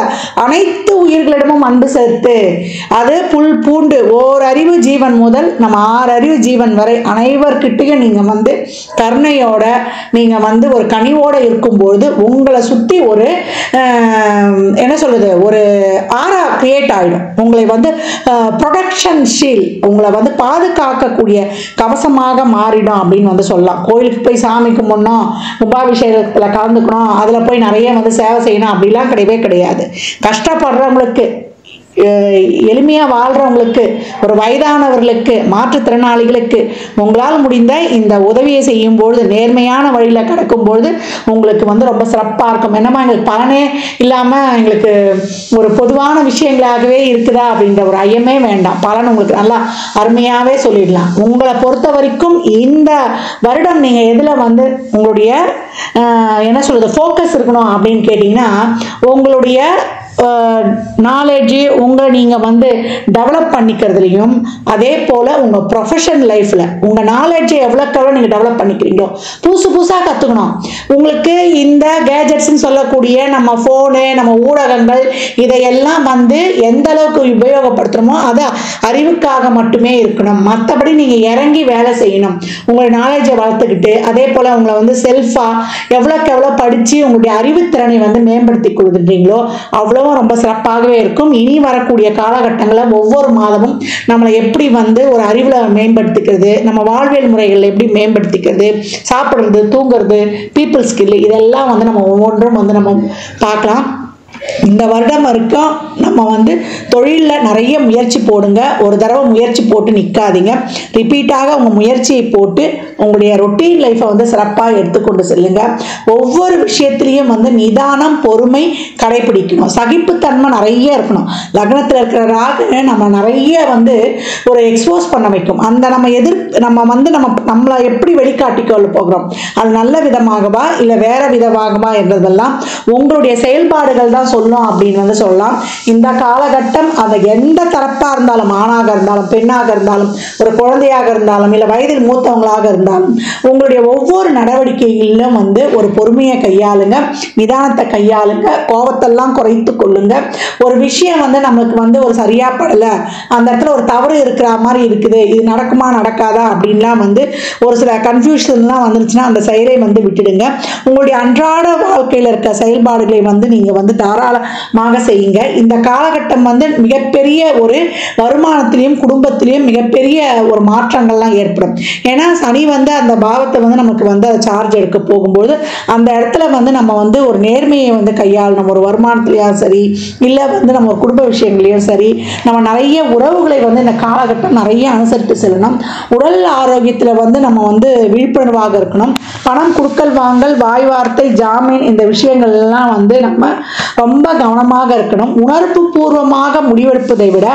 அனைத்து உயிர்களிடமும் அன்பு சேர்த்து, அது புல் பூண்டு ஓரறிவு ஜீவன் முதல் நம்ம 6 அறிவு ஜீவன் வரை அனைவர்கிட்டையும் நீங்க வந்து கருணையோட, நீங்க வந்து ஒரு கனிவோட இருக்கும்போது உங்களை சுத்தி ஒரு என்ன சொல்றது, ஒரு ஆரா கிரியேட் ஆகிடும். உங்களை வந்து ப்ரொடெக்ஷன் ஷீல், உங்களை வந்து பாதுகாக்கக்கூடிய கவசமாக மாறிடும் அப்படின்னு வந்து சொல்லலாம். கோயிலுக்கு போய் சாமி கும்பிடணும், கும்பாபிஷேகத்தில் கலந்துக்கணும், அதில் போய் நிறைய வந்து சேவை செய்யணும் அப்படிலாம் கிடையவே கிடையாது. கஷ்டப்படுறவங்களுக்கு, எளிமையாக வாழ்கிறவங்களுக்கு, ஒரு வயதானவர்களுக்கு, மாற்றுத்திறனாளிகளுக்கு உங்களால் முடிந்த இந்த உதவியை செய்யும்பொழுது, நேர்மையான வழியில் கிடக்கும்பொழுது உங்களுக்கு வந்து ரொம்ப சிறப்பாக இருக்கும். என்னமா எங்களுக்கு பலனே இல்லாமல் எங்களுக்கு ஒரு பொதுவான விஷயங்களாகவே இருக்குதா அப்படின்ற ஒரு ஐயமே வேண்டாம். பலன் உங்களுக்கு நல்லா அருமையாகவே சொல்லிடலாம். உங்களை பொறுத்த வரைக்கும் இந்த வருடம் நீங்கள் எதில் வந்து உங்களுடைய என்ன சொல்கிறது ஃபோக்கஸ் இருக்கணும் அப்படின்னு கேட்டிங்கன்னா, உங்களுடைய நாலேஜ் உங்களை நீங்கள் வந்து டெவலப் பண்ணிக்கிறதுலையும், அதே போல் உங்கள் ப்ரொஃபஷன் லைஃப்பில் உங்கள் நாலேஜை எவ்வளோக்கு நீங்கள் டெவலப் பண்ணிக்கிறீங்களோ, புதுசாக கற்றுக்கணும். உங்களுக்கு இந்த கேஜெட்ஸ்ன்னு சொல்லக்கூடிய நம்ம ஃபோனு, நம்ம ஊடகங்கள், இதையெல்லாம் வந்து எந்த அளவுக்கு உபயோகப்படுத்துகிறோமோ அது அறிவுக்காக மட்டுமே இருக்கணும். மற்றபடி நீங்கள் இறங்கி வேலை செய்யணும். உங்களுடைய நாலேஜை வளர்த்துக்கிட்டு அதே போல் உங்களை வந்து செல்ஃபாக எவ்வளோக்கு எவ்வளோ படித்து உங்களுடைய அறிவுத்திறனை வந்து மேம்படுத்தி கொடுத்துட்டீங்களோ அவ்வளோ ரொம்ப சிறப்பாகவே இருக்கும். இனி வரக்கூடிய காலகட்டங்களில் ஒவ்வொரு மாதமும் நம்மளை எப்படி வந்து ஒரு அறிவில் மேம்படுத்திக்கிறது, நம்ம வாழ்வியல் முறைகளில் எப்படி மேம்படுத்திக்கிறது, சாப்பிட்றது, தூங்குறது, பீப்புள் ஸ்கில், இதெல்லாம் வந்து நம்ம ஒவ்வொன்றும் வந்து நம்ம பார்க்கலாம். இந்த வருடம் வரைக்கும் நம்ம வந்து தொழிலில் நிறைய முயற்சி போடுங்க. ஒரு தடவை முயற்சி போட்டு நிற்காதீங்க. ரிப்பீட்டாக உங்கள் முயற்சியை போட்டு உங்களுடைய ரொட்டீன் லைஃப்பை வந்து சிறப்பாக எடுத்துக்கொண்டு செல்லுங்க. ஒவ்வொரு விஷயத்திலையும் வந்து நிதானம், பொறுமை கடைபிடிக்கணும். சகிப்புத்தன்மை நிறைய இருக்கணும். லக்னத்தில் இருக்கிற ராகு நம்ம நிறைய வந்து ஒரு எக்ஸ்போஸ் பண்ண வைக்கும். அந்த நம்ம வந்து நம்மளை எப்படி வெளிக்காட்டிக்கொள்ள போகிறோம், அது நல்ல விதமாகவா இல்லை வேற விதமாகவா என்றதெல்லாம் உங்களுடைய செயல்பாடுகள் தான் சொல்லும் அப்படின்னு வந்து சொல்லலாம். இந்த காலகட்டம் அது எந்த தரப்பாக இருந்தாலும், ஆணாக இருந்தாலும், பெண்ணாக இருந்தாலும், ஒரு குழந்தையாக இருந்தாலும், இல்லை வயதில் மூத்தவங்களாக இருந்தாலும், உங்களுடைய ஒவ்வொரு நடவடிக்கைகளிலும் வந்து ஒரு பொறுமையை கையாளுங்க, நிதானத்தை கையாளுங்க, கோபத்தெல்லாம் குறைத்து கொள்ளுங்க. ஒரு விஷயம் வந்து நம்மளுக்கு வந்து ஒரு சரியா படலை, அந்த இடத்துல ஒரு தவறு இருக்கிற மாதிரி இருக்குது, இது நடக்குமா நடக்காதா அப்படின்லாம் வந்து ஒரு சில கன்ஃபியூஷன்லாம் வந்துருச்சுன்னா அந்த செயலை வந்து விட்டுடுங்க. உங்களுடைய அன்றாட வாழ்க்கையில் இருக்க செயல்பாடுகளை வந்து நீங்கள் வந்து தாராளமாக செய்யுங்க. இந்த காலகட்டம் வந்து மிகப்பெரிய ஒரு வருமானத்திலையும் குடும்பத்திலையும் மிகப்பெரிய ஒரு மாற்றங்கள்லாம் ஏற்படும். ஏன்னா சனி வந்து அந்த பாவத்தை வந்து நமக்கு வந்து சார்ஜ் எடுக்க போகும்போது அந்த இடத்துல வந்து நம்ம வந்து ஒரு நேர்மையை வந்து கையாளணும். ஒரு வருமானத்திலையும் சரி, இல்லை வந்து நம்ம ஒரு குடும்ப விஷயங்களையும் சரி, நம்ம நிறைய உறவுகளை வந்து இந்த காலகட்டம் நிறைய அனுசரித்து செல்லணும். உடல் ஆரோக்கியத்தில் வந்து நம்ம வந்து விழிப்புணர்வாக இருக்கணும். பணம் கொடுக்கல் வாங்கல், வாய் வார்த்தை, ஜாமீன், இந்த விஷயங்கள் எல்லாம் வந்து நம்ம ரொம்ப கவனமாக இருக்கணும். உணர்வு பூர்வமாக முடிவெடுப்பதை விட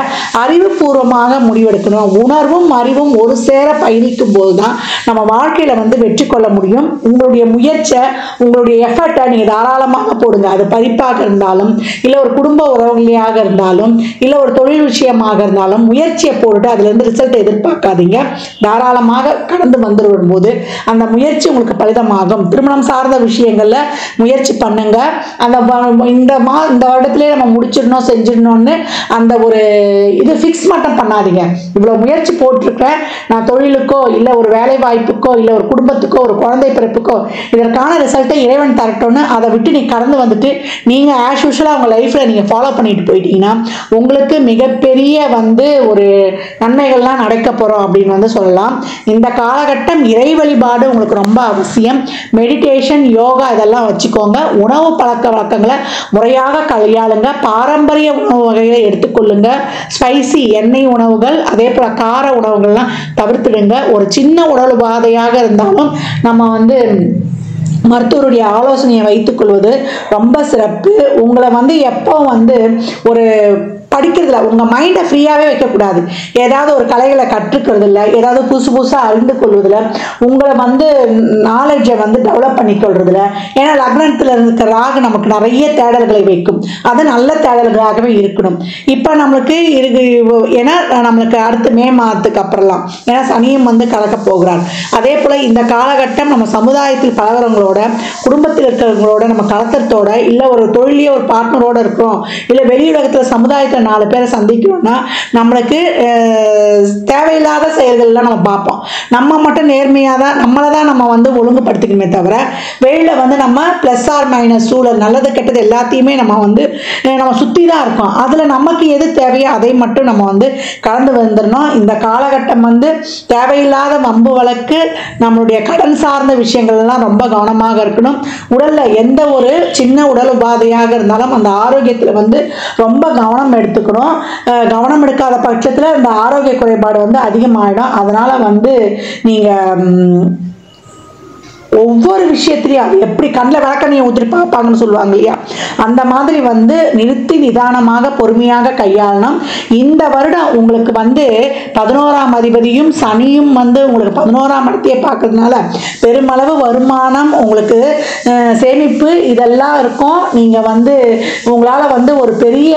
அறிவுபூர்வமாக முடிவெடுக்கணும். உணர்வும் அறிவும் ஒரு சேர பயணிக்கும் போது தான் நம்ம வாழ்க்கையில வந்து வெற்றி கொள்ள முடியும். உங்களுடைய முயற்சியை, உங்களுடைய எஃபர்ட்டை நீங்கள் தாராளமாக போடுங்க. அது படிப்பாக இருந்தாலும், இல்லை ஒரு குடும்ப உறவுகளையாக இருந்தாலும், இல்லை ஒரு தொழில் விஷயமாக இருந்தாலும் முயற்சியை போட்டுட்டு அதுலேருந்து ரிசல்ட் எதிர்பார்க்காதீங்க. தாராளமாக கடந்து வந்து வரும்போது அந்த முயற்சி உங்களுக்கு பலிதமாகும். திருமணம் சார்ந்த விஷயங்கள்ல முயற்சி பண்ணுங்க. அந்த இந்த வருடத்திலே நம்ம முடிச்சிடணும், செஞ்சிடணும்னு அந்த ஒரு இது ஃபிக்ஸ் மட்டும் பண்ணாதீங்க. இவ்வளோ முயற்சி போட்டிருக்கேன், நான் தொழிலுக்கோ இல்லை ஒரு வேலை வாய்ப்புக்கோ இல்லை ஒரு குடும்பத்துக்கோ ஒரு குழந்தை பிறப்புக்கோ இதற்கான ரிசல்ட்டை இறைவன் தரட்டும்னு அதை விட்டு நீ கடந்து வந்துட்டு நீங்கள் ஆஸ் யூஷுவலாக உங்கள் லைஃப்பில் நீங்கள் ஃபாலோ பண்ணிட்டு போயிட்டீங்கன்னா உங்களுக்கு மிகப்பெரிய வந்து ஒரு நன்மைகள்லாம் நடக்க போகிறோம் அப்படின்னு வந்து சொல்லலாம். இந்த காலகட்டம் இறை வழிபாடு உங்களுக்கு ரொம்ப அவசியம். மெடிடேஷன், யோகா இதெல்லாம் வச்சுக்கோங்க. உணவு பழக்க வழக்கங்களை முறையாக கையாளுங்க. பாரம்பரிய உணவு வகைகளை எடுத்துக்கொள்ளுங்க. ஸ்பைசி எண்ணெய் உணவுகள் அதே போல கார உணவுகள்லாம் தவிர்த்துடுங்க. ஒரு சின்ன உடல் உபாதையாக இருந்தாலும் நம்ம வந்து மருத்துவருடைய ஆலோசனையை வைத்துக் கொள்வது ரொம்ப சிறப்பு. உங்களை வந்து எப்போ வந்து ஒரு படிக்கிறதுல உங்கள் மைண்டை ஃப்ரீயாகவே வைக்கக்கூடாது. ஏதாவது ஒரு கலைகளை கற்றுக்கிறதுல, ஏதாவது புதுசாக அறிந்து கொள்வதில், உங்களை வந்து நாலேஜை வந்து டெவலப் பண்ணிக்கொள்றதுல. ஏன்னா லக்னத்தில் இருக்கிற ராகு நமக்கு நிறைய தேடல்களை வைக்கும். அது நல்ல தேடல்களாகவே இருக்கணும். இப்போ நம்மளுக்கு ஏன்னா நம்மளுக்கு அடுத்து மே மாதத்துக்கு அப்புறம்லாம் ஏன்னா சனியும் வந்து கலக்க போகிறார். அதே போல் இந்த காலகட்டம் நம்ம சமுதாயத்தில் பழகிறவங்களோட, குடும்பத்தில் இருக்கிறவங்களோட, நம்ம கலத்தத்தோட, இல்லை ஒரு தொழிலே ஒரு பார்ட்னரோட இருக்கிறோம், இல்லை வெளியுலகத்தில் சமுதாயத்தில் 4 பேரை சந்திக்கணும்னா நம்மளுக்கு தேவையில்லாத செயல்கள்லாம் நம்ம பார்ப்போம். நம்ம மட்டும் நேர்மையாக தான் நம்மளை தான் நம்ம வந்து ஒழுங்குபடுத்திக்கணுமே தவிர வெளியில் வந்து நம்ம ப்ளஸ் ஆர் மைனஸ் சூழல் நல்லது கெட்டது எல்லாத்தையுமே நம்ம வந்து நம்ம சுற்றி தான் இருக்கோம். அதில் நமக்கு எது தேவையோ அதை மட்டும் நம்ம வந்து கலந்து வந்துடணும். இந்த காலகட்டம் வந்து தேவையில்லாத வம்பு வழக்கு, நம்மளுடைய கடன் சார்ந்த விஷயங்கள்லாம் ரொம்ப கவனமாக இருக்கணும். உடலில் எந்த ஒரு சின்ன உடல் உபாதையாக இருந்தாலும் அந்த ஆரோக்கியத்தில் வந்து ரொம்ப கவனம் எடுத்துக்கணும். கவனம் எடுக்காத பட்சத்தில் இந்த ஆரோக்கிய குறைபாடு வந்து அதிகமாகிடும். அதனால் வந்து நீங்கள் ஒவ்வொரு விஷயத்திலையும் அது எப்படி கண்ணில் விளக்கண்ணையை ஊற்றி பார்ப்பாங்கன்னு சொல்லுவாங்க இல்லையா, அந்த மாதிரி வந்து நிறுத்தி நிதானமாக பொறுமையாக கையாளணும். இந்த வருடம் உங்களுக்கு வந்து 11ஆம் அதிபதியும் சனியும் வந்து உங்களுக்கு 11ஆம் இடத்தையே பார்க்கறதுனால பெருமளவு வருமானம், உங்களுக்கு சேமிப்பு இதெல்லாம் இருக்கும். நீங்கள் வந்து உங்களால் வந்து ஒரு பெரிய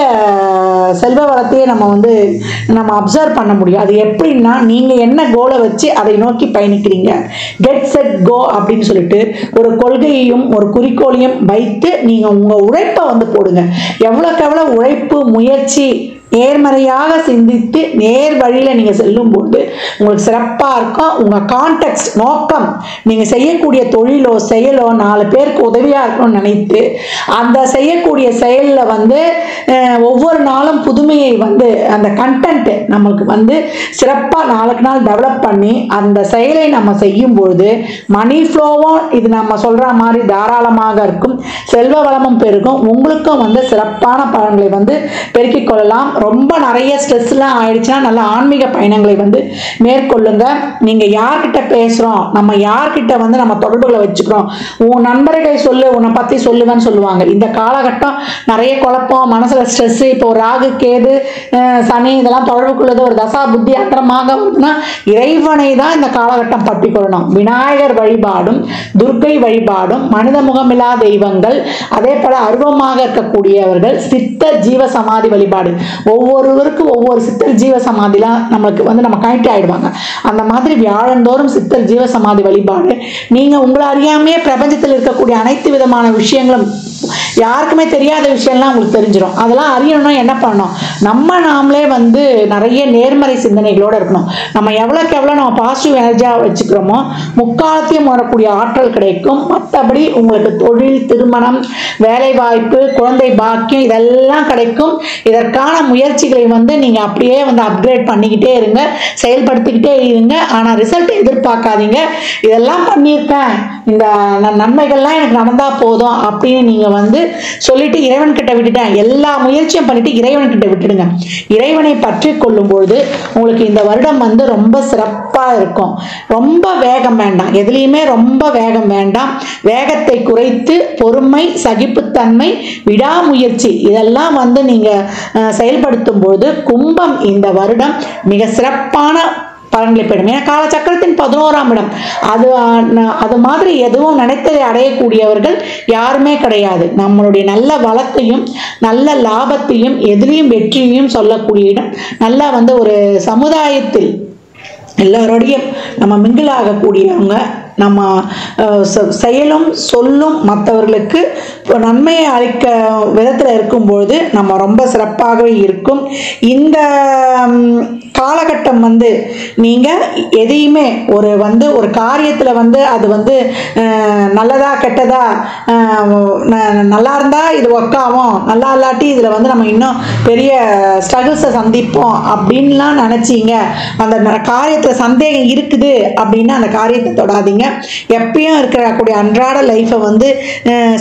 செல்வ வளத்தையே நம்ம அப்சர்வ் பண்ண முடியும். அது எப்படின்னா, நீங்கள் என்ன கோலை வச்சு அதை நோக்கி பயணிக்கிறீங்க, கெட் செட் கோ அப்படின்னு சொல்லிட்டு ஒரு கொள்கையையும் ஒரு குறிக்கோளையும் வைத்து நீங்கள் உங்கள் உழைப்பை வந்து போடுங்க. எவ்வளோக்கு எவ்வளோ உழைப்பு முயற்சி நேர்மறையாக சிந்தித்து நேர் வழியில் நீங்கள் செல்லும்போது உங்களுக்கு சிறப்பாக இருக்கும். உங்கள் கான்டெக்ஸ்ட் நோக்கம், நீங்கள் செய்யக்கூடிய தொழிலோ செயலோ 4 பேருக்கு உதவியாக இருக்கணும்னு நினைத்து அந்த செய்யக்கூடிய செயலில் வந்து ஒவ்வொரு நாளும் புதுமையை வந்து அந்த கண்டென்ட் நம்மளுக்கு வந்து சிறப்பாக நாளுக்கு நாள் டெவலப் பண்ணி அந்த செயலை நம்ம செய்யும்பொழுது மணி ஃப்ளோவும் இது நம்ம சொல்கிற மாதிரி தாராளமாக இருக்கும், செல்வ வளமும் பெருகும். உங்களுக்கும் வந்து சிறப்பான பலன்களை வந்து பெருக்கிக் கொள்ளலாம். ரொம்ப நிறைய ஸ்ட்ரெஸ்லாம் ஆயிடுச்சுன்னா நல்ல ஆன்மீக பயணங்களை வந்து மேற்கொள்ளுங்க. நீங்கள் யார்கிட்ட பேசுகிறோம், நம்ம யார்கிட்ட வந்து நம்ம தொடர்புகளை வச்சுக்கிறோம், உன் நண்பர்களை சொல்லு, உன்னை பற்றி சொல்லுவேன்னு சொல்லுவாங்க. இந்த காலகட்டம் நிறைய குழப்பம், மனசில் ஸ்ட்ரெஸ்ஸு, இப்போ ஒரு ராகு கேது சனி இதெல்லாம் தொடர்புக்குள்ளது ஒரு தசா புத்தி அந்தரமாக வந்துன்னா இறைவனை தான் இந்த காலகட்டம் பற்றி கொள்ளணும். விநாயகர் வழிபாடும் துர்க்கை வழிபாடும் மனித முகமில்லா தெய்வங்கள், அதே போல அருவமாக இருக்கக்கூடியவர்கள் சித்த ஜீவ சமாதி வழிபாடு, ஒவ்வொருவருக்கும் ஒவ்வொரு சித்தர் ஜீவ சமாதிலாம் நம்மளுக்கு வந்து நம்ம கனெக்ட் ஆகிடுவாங்க. அந்த மாதிரி வியாழந்தோறும் சித்தர் ஜீவ சமாதி வழிபாடு, நீங்கள் உங்களை அறியாமையே பிரபஞ்சத்தில் இருக்கக்கூடிய அனைத்து விதமான விஷயங்களும், யாருக்குமே தெரியாத விஷயம்லாம் உங்களுக்கு தெரிஞ்சிடும். அதெல்லாம் அறியணும்னா என்ன பண்ணணும், நாமளே வந்து நிறைய நேர்மறை சிந்தனைகளோடு இருக்கணும். நம்ம எவ்வளோக்கு எவ்வளோ நம்ம பாசிட்டிவ் எனர்ஜியாக வச்சுக்கிறோமோ முக்காலத்தையும் வரக்கூடிய ஆற்றல் கிடைக்கும். மற்றபடி உங்களுக்கு தொழில், திருமணம், வேலைவாய்ப்பு, குழந்தை பாக்கியம் இதெல்லாம் கிடைக்கும். இதற்கான முயற்சிகளை வந்து நீங்கள் அப்படியே வந்து அப்கிரேட் பண்ணிக்கிட்டே இருங்க, செயல்படுத்திக்கிட்டே இருங்க. ஆனால் ரிசல்ட் எதிர்பார்க்காதீங்க. இதெல்லாம் பண்ணியிருக்கேன், இந்த நன்மைகள்லாம் எனக்கு நடந்தால் போதும் அப்படின்னு நீங்கள் வந்து சொல்லிட்டு இறைவன்கிட்ட விட்டுட்டேன், எல்லா முயற்சியும் பண்ணிட்டு இறைவன்கிட்ட விட்டுடுங்க. இறைவனை பற்றி கொள்ளும்போது உங்களுக்கு இந்த வருடம் வந்து ரொம்ப சிறப்பாக இருக்கும். ரொம்ப வேகம் வேண்டாம், எதுலேயுமே ரொம்ப வேகம் வேண்டாம். வேகத்தை குறைத்து பொறுமை, சகிப்புத்தன்மை, விடாமுயற்சி இதெல்லாம் வந்து நீங்கள் செயல்படுத்தும் போது கும்பம் இந்த வருடம் மிக சிறப்பான பலன்களை பெறும். ஏன்னா காலச்சக்கரத்தின் 11ஆம் இடம், அது மாதிரி எதுவும் நினைத்ததை அடையக்கூடியவர்கள் யாருமே கிடையாது. நம்மளுடைய நல்ல வளத்தையும் நல்ல லாபத்தையும் எதிலையும் வெற்றியையும் சொல்லக்கூடிய இடம். நல்லா வந்து ஒரு சமுதாயத்தில் எல்லாரோடையும் நம்ம மிங்கிள் ஆகக்கூடியவங்க, நம்ம செயலும் சொல்லும் மற்றவர்களுக்கு நன்மையை அளிக்க விதத்தில் இருக்கும்பொழுது நம்ம ரொம்ப சிறப்பாகவே இருக்கும். இந்த காலகட்டம் வந்து நீங்கள் எதையுமே ஒரு காரியத்தில் வந்து அது வந்து நல்லதா கெட்டதா, நல்லா இருந்தால் இது ஒர்க் ஆகும், நல்லா இல்லாட்டி இதில் வந்து நம்ம இன்னும் பெரிய ஸ்ட்ரகிள்ஸை சந்திப்போம் அப்படின்லாம் நினச்சிங்க, அந்த காரியத்தில் சந்தேகம் இருக்குது அப்படின்னா அந்த காரியத்தை தொடாதீங்க. எப்பயும் இருக்கக்கூடிய அன்றாட லைஃப்பை வந்து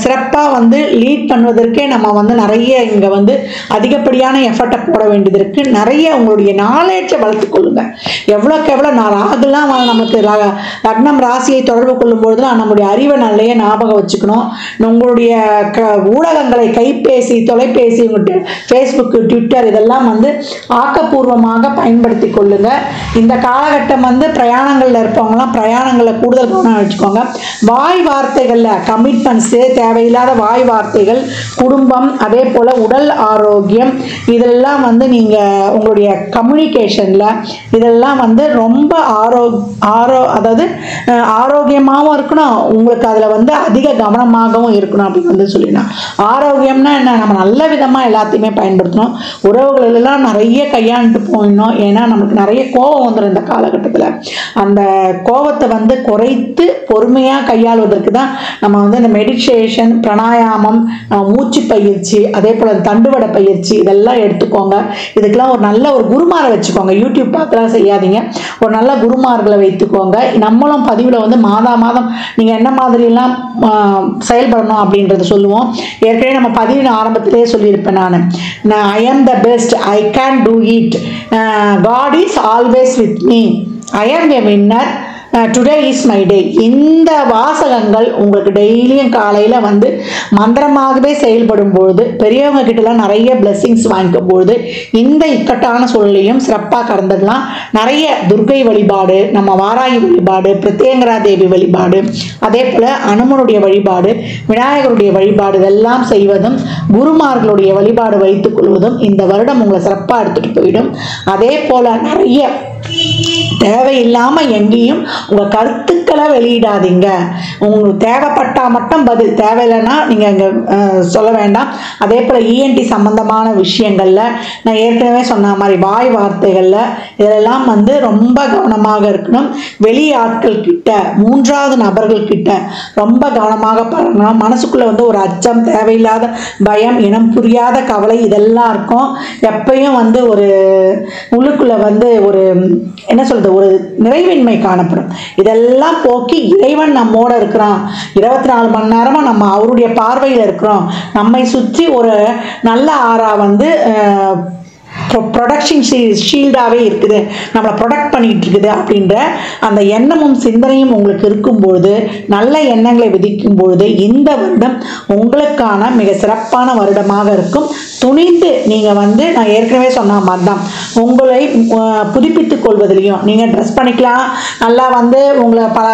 சிறப்பாக வந்து லீட் பண்ணுவதற்கே நம்ம வந்து நிறைய இங்கே வந்து அதிகப்படியான எஃபர்ட்டை போட வேண்டியது இருக்குது. நிறைய உங்களுடைய நாலேஜை வளர்த்து கொள்ளுங்க. எவ்வளோக்கு எவ்வளோ ராகுலாம் நமக்கு லக்னம் ராசியை தொடர்பு கொள்ளும் பொழுதுலாம் நம்மளுடைய அறிவை நல்லையே ஞாபகம் வச்சுக்கணும். உங்களுடைய ஊடகங்களை கைபேசி, தொலைபேசி, ஃபேஸ்புக்கு, ட்விட்டர் இதெல்லாம் வந்து ஆக்கப்பூர்வமாக பயன்படுத்தி கொள்ளுங்க. இந்த காலகட்டம் வந்து பிரயாணங்களில் இருப்பவங்களாம் பிரயாணங்களில் கூடுதல் கவனம் வச்சுக்கோங்க. வாய் வார்த்தைகளில் கமிட்மெண்ட்ஸு, தேவையில்லாத வாய் வார்த்தைகள், குடும்பம், அதே போல் உடல் ஆரோக்கியம் இதெல்லாம் வந்து நீங்கள் உங்களுடைய கம்யூனிகேஷனில் இதெல்லாம் வந்து ரொம்ப அதாவது ஆரோக்கியமாகவும் இருக்கணும். உங்களுக்கு அதில் வந்து அதிக கவனமாகவும் இருக்கணும் அப்படின்னு வந்து சொல்லிடலாம். ஆரோக்கியம்னா என்ன, நம்ம நல்ல விதமாக எல்லாத்தையுமே பயன்படுத்தணும். உறவுகளெல்லாம் நிறைய கையாண்டுட்டு போயிடணும். ஏன்னா நமக்கு நிறைய கோபம் வந்துடும் இந்த காலகட்டத்தில். அந்த கோபத்தை வந்து குறைத்து பொறுமையாக கையாளுவதற்கு தான் நம்ம வந்து இந்த மெடிடேஷன், பிராணாயாமம், மூச்சு பயிற்சி, அதே போல் தண்டுவட பயிற்சி இதெல்லாம் எடுத்துக்கோங்க. இதுக்கெல்லாம் ஒரு நல்ல ஒரு குருமாரை வச்சுக்கோங்க. யூடியூப் பார்த்துலாம் செய்யாதீங்க, ஒரு நல்ல குருமார்களை வைத்துக்கோங்க. நம்மளும் பதிவில் வந்து மாதம் நீங்கள் என்ன மாதிரிலாம் செயல்படணும் அப்படின்றத சொல்லுவோம். ஏற்கனவே நம்ம பதிவின் ஆரம்பத்திலே சொல்லியிருப்பேன் நான் I am the best, I can do it, God is always with me, I am a winner, today is my day. இந்த வாசகங்கள் உங்களுக்கு டெய்லியும் காலையில் வந்து மந்திரமாகவே செயல்படும் பொழுது, பெரியவங்க கிட்டலாம் நிறைய பிளெஸ்ஸிங்ஸ் வாங்கிக்கும் பொழுது இந்த இக்கட்டான சூழ்நிலையும் சிறப்பாக கடந்துடலாம். நிறைய துர்கை வழிபாடு, நம்ம வாராகி வழிபாடு, பிரத்யங்கரா தேவி வழிபாடு, அதே போல் அனுமனுடைய வழிபாடு, விநாயகருடைய வழிபாடு இதெல்லாம் செய்வதும், குருமார்களுடைய வழிபாடு வைத்துக் கொள்வதும் இந்த வருடம் உங்களை சிறப்பாக எடுத்துகிட்டு போயிடும். அதே போல் நிறைய தேவையில்லாமல் எங்கேயும் உங்கள் கருத்துக்களை வெளியிடாதீங்க. உங்களுக்கு தேவைப்பட்டால் மட்டும் பதில், தேவையில்லைன்னா நீங்கள் அங்கே சொல்ல வேண்டாம். அதே போல் இஎன்டி சம்பந்தமான விஷயங்களில் நான் ஏற்கனவே சொன்ன மாதிரி வாய் வார்த்தைகளில் இதெல்லாம் வந்து ரொம்ப கவனமாக இருக்கணும். வெளி ஆட்கள் கிட்ட, மூன்றாவது நபர்கள் கிட்ட ரொம்ப கவனமாக பழகணும். மனசுக்குள்ளே வந்து ஒரு அச்சம், தேவையில்லாத பயம், இனம் புரியாத கவலை இதெல்லாம் இருக்கும். எப்பயும் வந்து ஒரு உள்ளுக்குள்ளே வந்து ஒரு என்ன சொல்றது, ஒரு நிறைவின்மை காணப்படும். இதெல்லாம் போக்கி இறைவன் நம்மோட இருக்கிறான், 24 மணி நேரமும் நம்ம அவருடைய பார்வையில் இருக்கிறோம், நம்மை சுற்றி ஒரு நல்ல ஆறா வந்து ப்ரொடக்ஷன் ஷீல்டாகவே இருக்குது, நம்மளை ப்ரொடக்ட் பண்ணிகிட்டு இருக்குது அப்படின்ற அந்த எண்ணமும் சிந்தனையும் உங்களுக்கு இருக்கும்பொழுது, நல்ல எண்ணங்களை விதிக்கும் பொழுது இந்த வருடம் உங்களுக்கான மிக சிறப்பான வருடமாக இருக்கும். துணிந்து நீங்கள் வந்து நான் ஏற்கனவே சொன்ன மாதிரி தான் உங்களை புதுப்பித்துக் கொள்வதிலையும், நீங்கள் ட்ரெஸ் பண்ணிக்கலாம், நல்லா வந்து உங்களை பல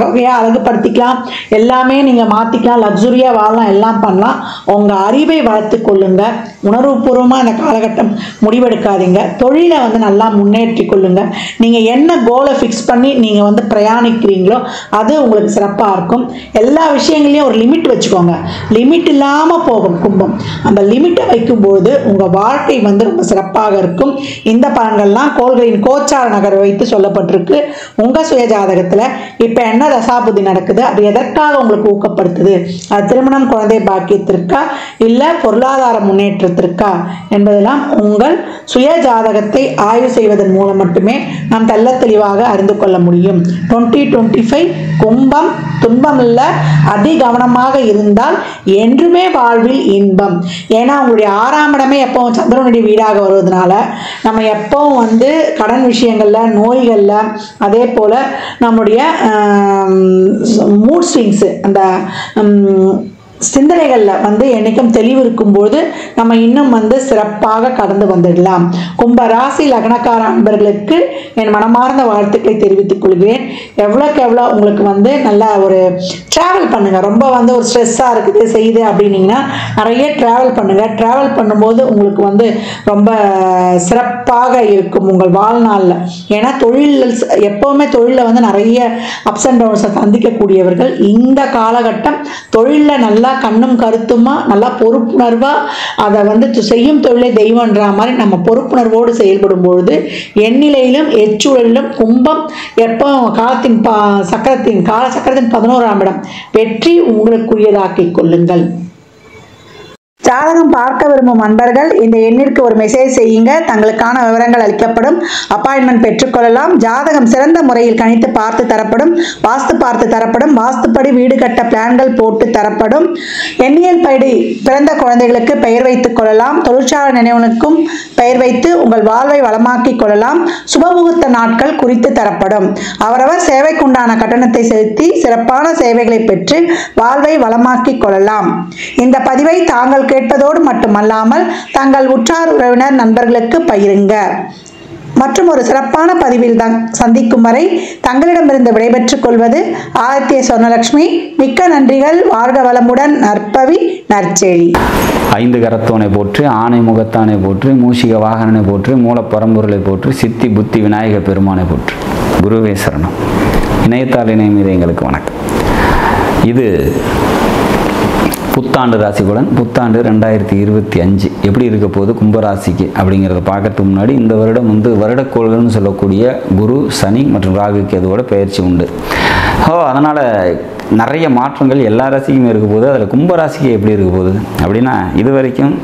வகையாக அழகுபடுத்திக்கலாம், எல்லாமே நீங்கள் மாற்றிக்கலாம், லக்ஸுரியாக வாழலாம், எல்லாம் பண்ணலாம். உங்கள் அறிவை வளர்த்து கொள்ளுங்க. உணர்வுபூர்வமாக இந்த காலகட்டம் முடிவெடுக்காதீங்க. தொழிலை வந்து நல்லா முன்னேற்றி கொள்ளுங்க. நீங்கள் என்ன கோலை ஃபிக்ஸ் பண்ணி நீங்கள் வந்து பிரயாணிக்கிறீங்களோ அது உங்களுக்கு சிறப்பாக இருக்கும். எல்லா விஷயங்களையும் ஒரு லிமிட் வச்சுக்கோங்க. லிமிட் இல்லாமல் போகும் கும்பம். அந்த லிமிட்டை வைக்கும்போது உங்கள் வாழ்க்கை வந்து ரொம்ப சிறப்பாக இருக்கும். இந்த பலன்கள்லாம் கோள்களின் கோச்சார நகரை வைத்து சொல்லப்பட்டிருக்கு. உங்கள் சுய ஜாதகத்தில் இப்போ என்ன தசாபுத்தி நடக்குது, அது எதற்காக உங்களுக்கு ஊக்கப்படுத்துது, அது திருமணம், குழந்தை பாக்கியத்திற்கா இல்லை பொருளாதார முன்னேற்றத்திற்கா என்பதெல்லாம் உங்கள் சுய ஜாதகத்தை ஆய்வு செய்வதன் மூலம் மட்டுமே நாம் தெள்ள தெளிவாக அறிந்து கொள்ள முடியும். 2025 கும்பம் துன்பம் இல்லை, அதி கவனமாக இருந்தால் என்றுமே வாழ்வில் இன்பம். ஏன்னா உங்களுடைய 6ஆம் இடமே எப்பவும் சந்திரனுடைய வீடாக வருவதனால நம்ம எப்பவும் வந்து கடன் விஷயங்களில், நோய்களில், அதே போல் நம்முடைய மூட் ஸ்விங்ஸு, அந்த சிந்தனைகளில் வந்து என்றைக்கும் தெளிவு இருக்கும்போது நம்ம இன்னும் வந்து சிறப்பாக கடந்து வந்துடலாம். கும்ப ராசி லக்னக்கார அன்பர்களுக்கு என் மனமார்ந்த வாழ்த்துக்களை தெரிவித்துக் கொள்கிறேன். எவ்வளோக்கு எவ்வளோ உங்களுக்கு வந்து நல்லா ஒரு ட்ராவல் பண்ணுங்கள். ரொம்ப வந்து ஒரு ஸ்ட்ரெஸ்ஸாக இருக்குது செய்யுது அப்படின்னீங்கன்னா நிறைய ட்ராவல் பண்ணுங்கள். ட்ராவல் பண்ணும்போது உங்களுக்கு வந்து ரொம்ப சிறப்பாக இருக்கும் உங்கள் வாழ்நாளில். ஏன்னா தொழிலில் எப்போவுமே தொழிலில் வந்து நிறைய அப்ஸ் அண்ட் டவுன்ஸை சந்திக்கக்கூடியவர்கள் இந்த காலகட்டம் தொழிலில் நல்லா கண்ணும் கருத்துமா, நல்லா பொறுப்புணர்வா அதை வந்து செய்யும் தொழிலை தெய்வம்ன்ற மாதிரி நம்ம பொறுப்புணர்வோடு செயல்படும் பொழுது எந்நிலையிலும் எச்சூழலிலும் கும்பம் எப்போ காலத்தின் சக்கரத்தின் 11ஆம் இடம் வெற்றி உங்களுக்குரியதாக்கிக் கொள்ளுங்கள். ஜாதகம் பார்க்க விரும்பும் அன்பர்கள் இந்த எண்ணிற்கு ஒரு மெசேஜ் செய்யுங்க. தங்களுக்கான விவரங்கள் அளிக்கப்படும். அப்பாயின்மெண்ட் பெற்றுக்கொள்ளலாம். ஜாதகம் சிறந்த முறையில் கணித்து பார்த்து தரப்படும். வாஸ்து பார்த்து தரப்படும். வாஸ்துப்படி வீடு கட்ட பிளான்கள் போட்டு தரப்படும். எண்ணியல் படி பிறந்த குழந்தைகளுக்கு பெயர் வைத்துக் கொள்ளலாம். தொழிற்சாலை நினைவுகளுக்கும் பெயர் வைத்து உங்கள் வாழ்வை வளமாக்கிக் கொள்ளலாம். சுபமுகூர்த்த நாட்கள் குறித்து தரப்படும். அவரவர் சேவைக்குண்டான கட்டணத்தை செலுத்தி சிறப்பான சேவைகளை பெற்று வாழ்வை வளமாக்கிக் கொள்ளலாம். இந்த பதிவை தாங்கள் கேட்பதோடு மட்டுமல்லாமல் தங்கள் உற்றார் உறவினர் நண்பர்களுக்கு பகிருங்க. மற்றும் ஒரு சிறப்பான பதிவில் சந்திக்கும் வரை தங்களிடமிருந்து விடைபெற்றுக் கொள்வது ஆதித்ய சொர்ணலட்சுமி. மிக்க நன்றிகள். வாழ்க வளமுடன். நற்பவி நற்செழி. 5 கரத்தோனை போற்றி, ஆணை முகத்தானை போற்றி, மூஷிக வாகனனை போற்றி, மூலப்பரம்பொருளை போற்றி, சித்தி புத்தி விநாயக பெருமானை போற்றி. குருவே சரணம். இணையத்தால் இணையமீது எங்களுக்கு வணக்கம். இது புத்தாண்டு ராசிக்குடன் புத்தாண்டு 2025 எப்படி இருக்க போகுது கும்பராசிக்கு அப்படிங்கிறத பார்க்கறதுக்கு முன்னாடி இந்த வருடம் வந்து வருடக்கோள்கள்னு சொல்லக்கூடிய குரு, சனி மற்றும் ராகு கேதுவோட பயிற்சி உண்டு. அதனால் நிறைய மாற்றங்கள் எல்லா ராசிக்குமே இருக்க போகுது. அதில் கும்பராசிக்கு எப்படி இருக்க போகுது அப்படின்னா, இது வரைக்கும்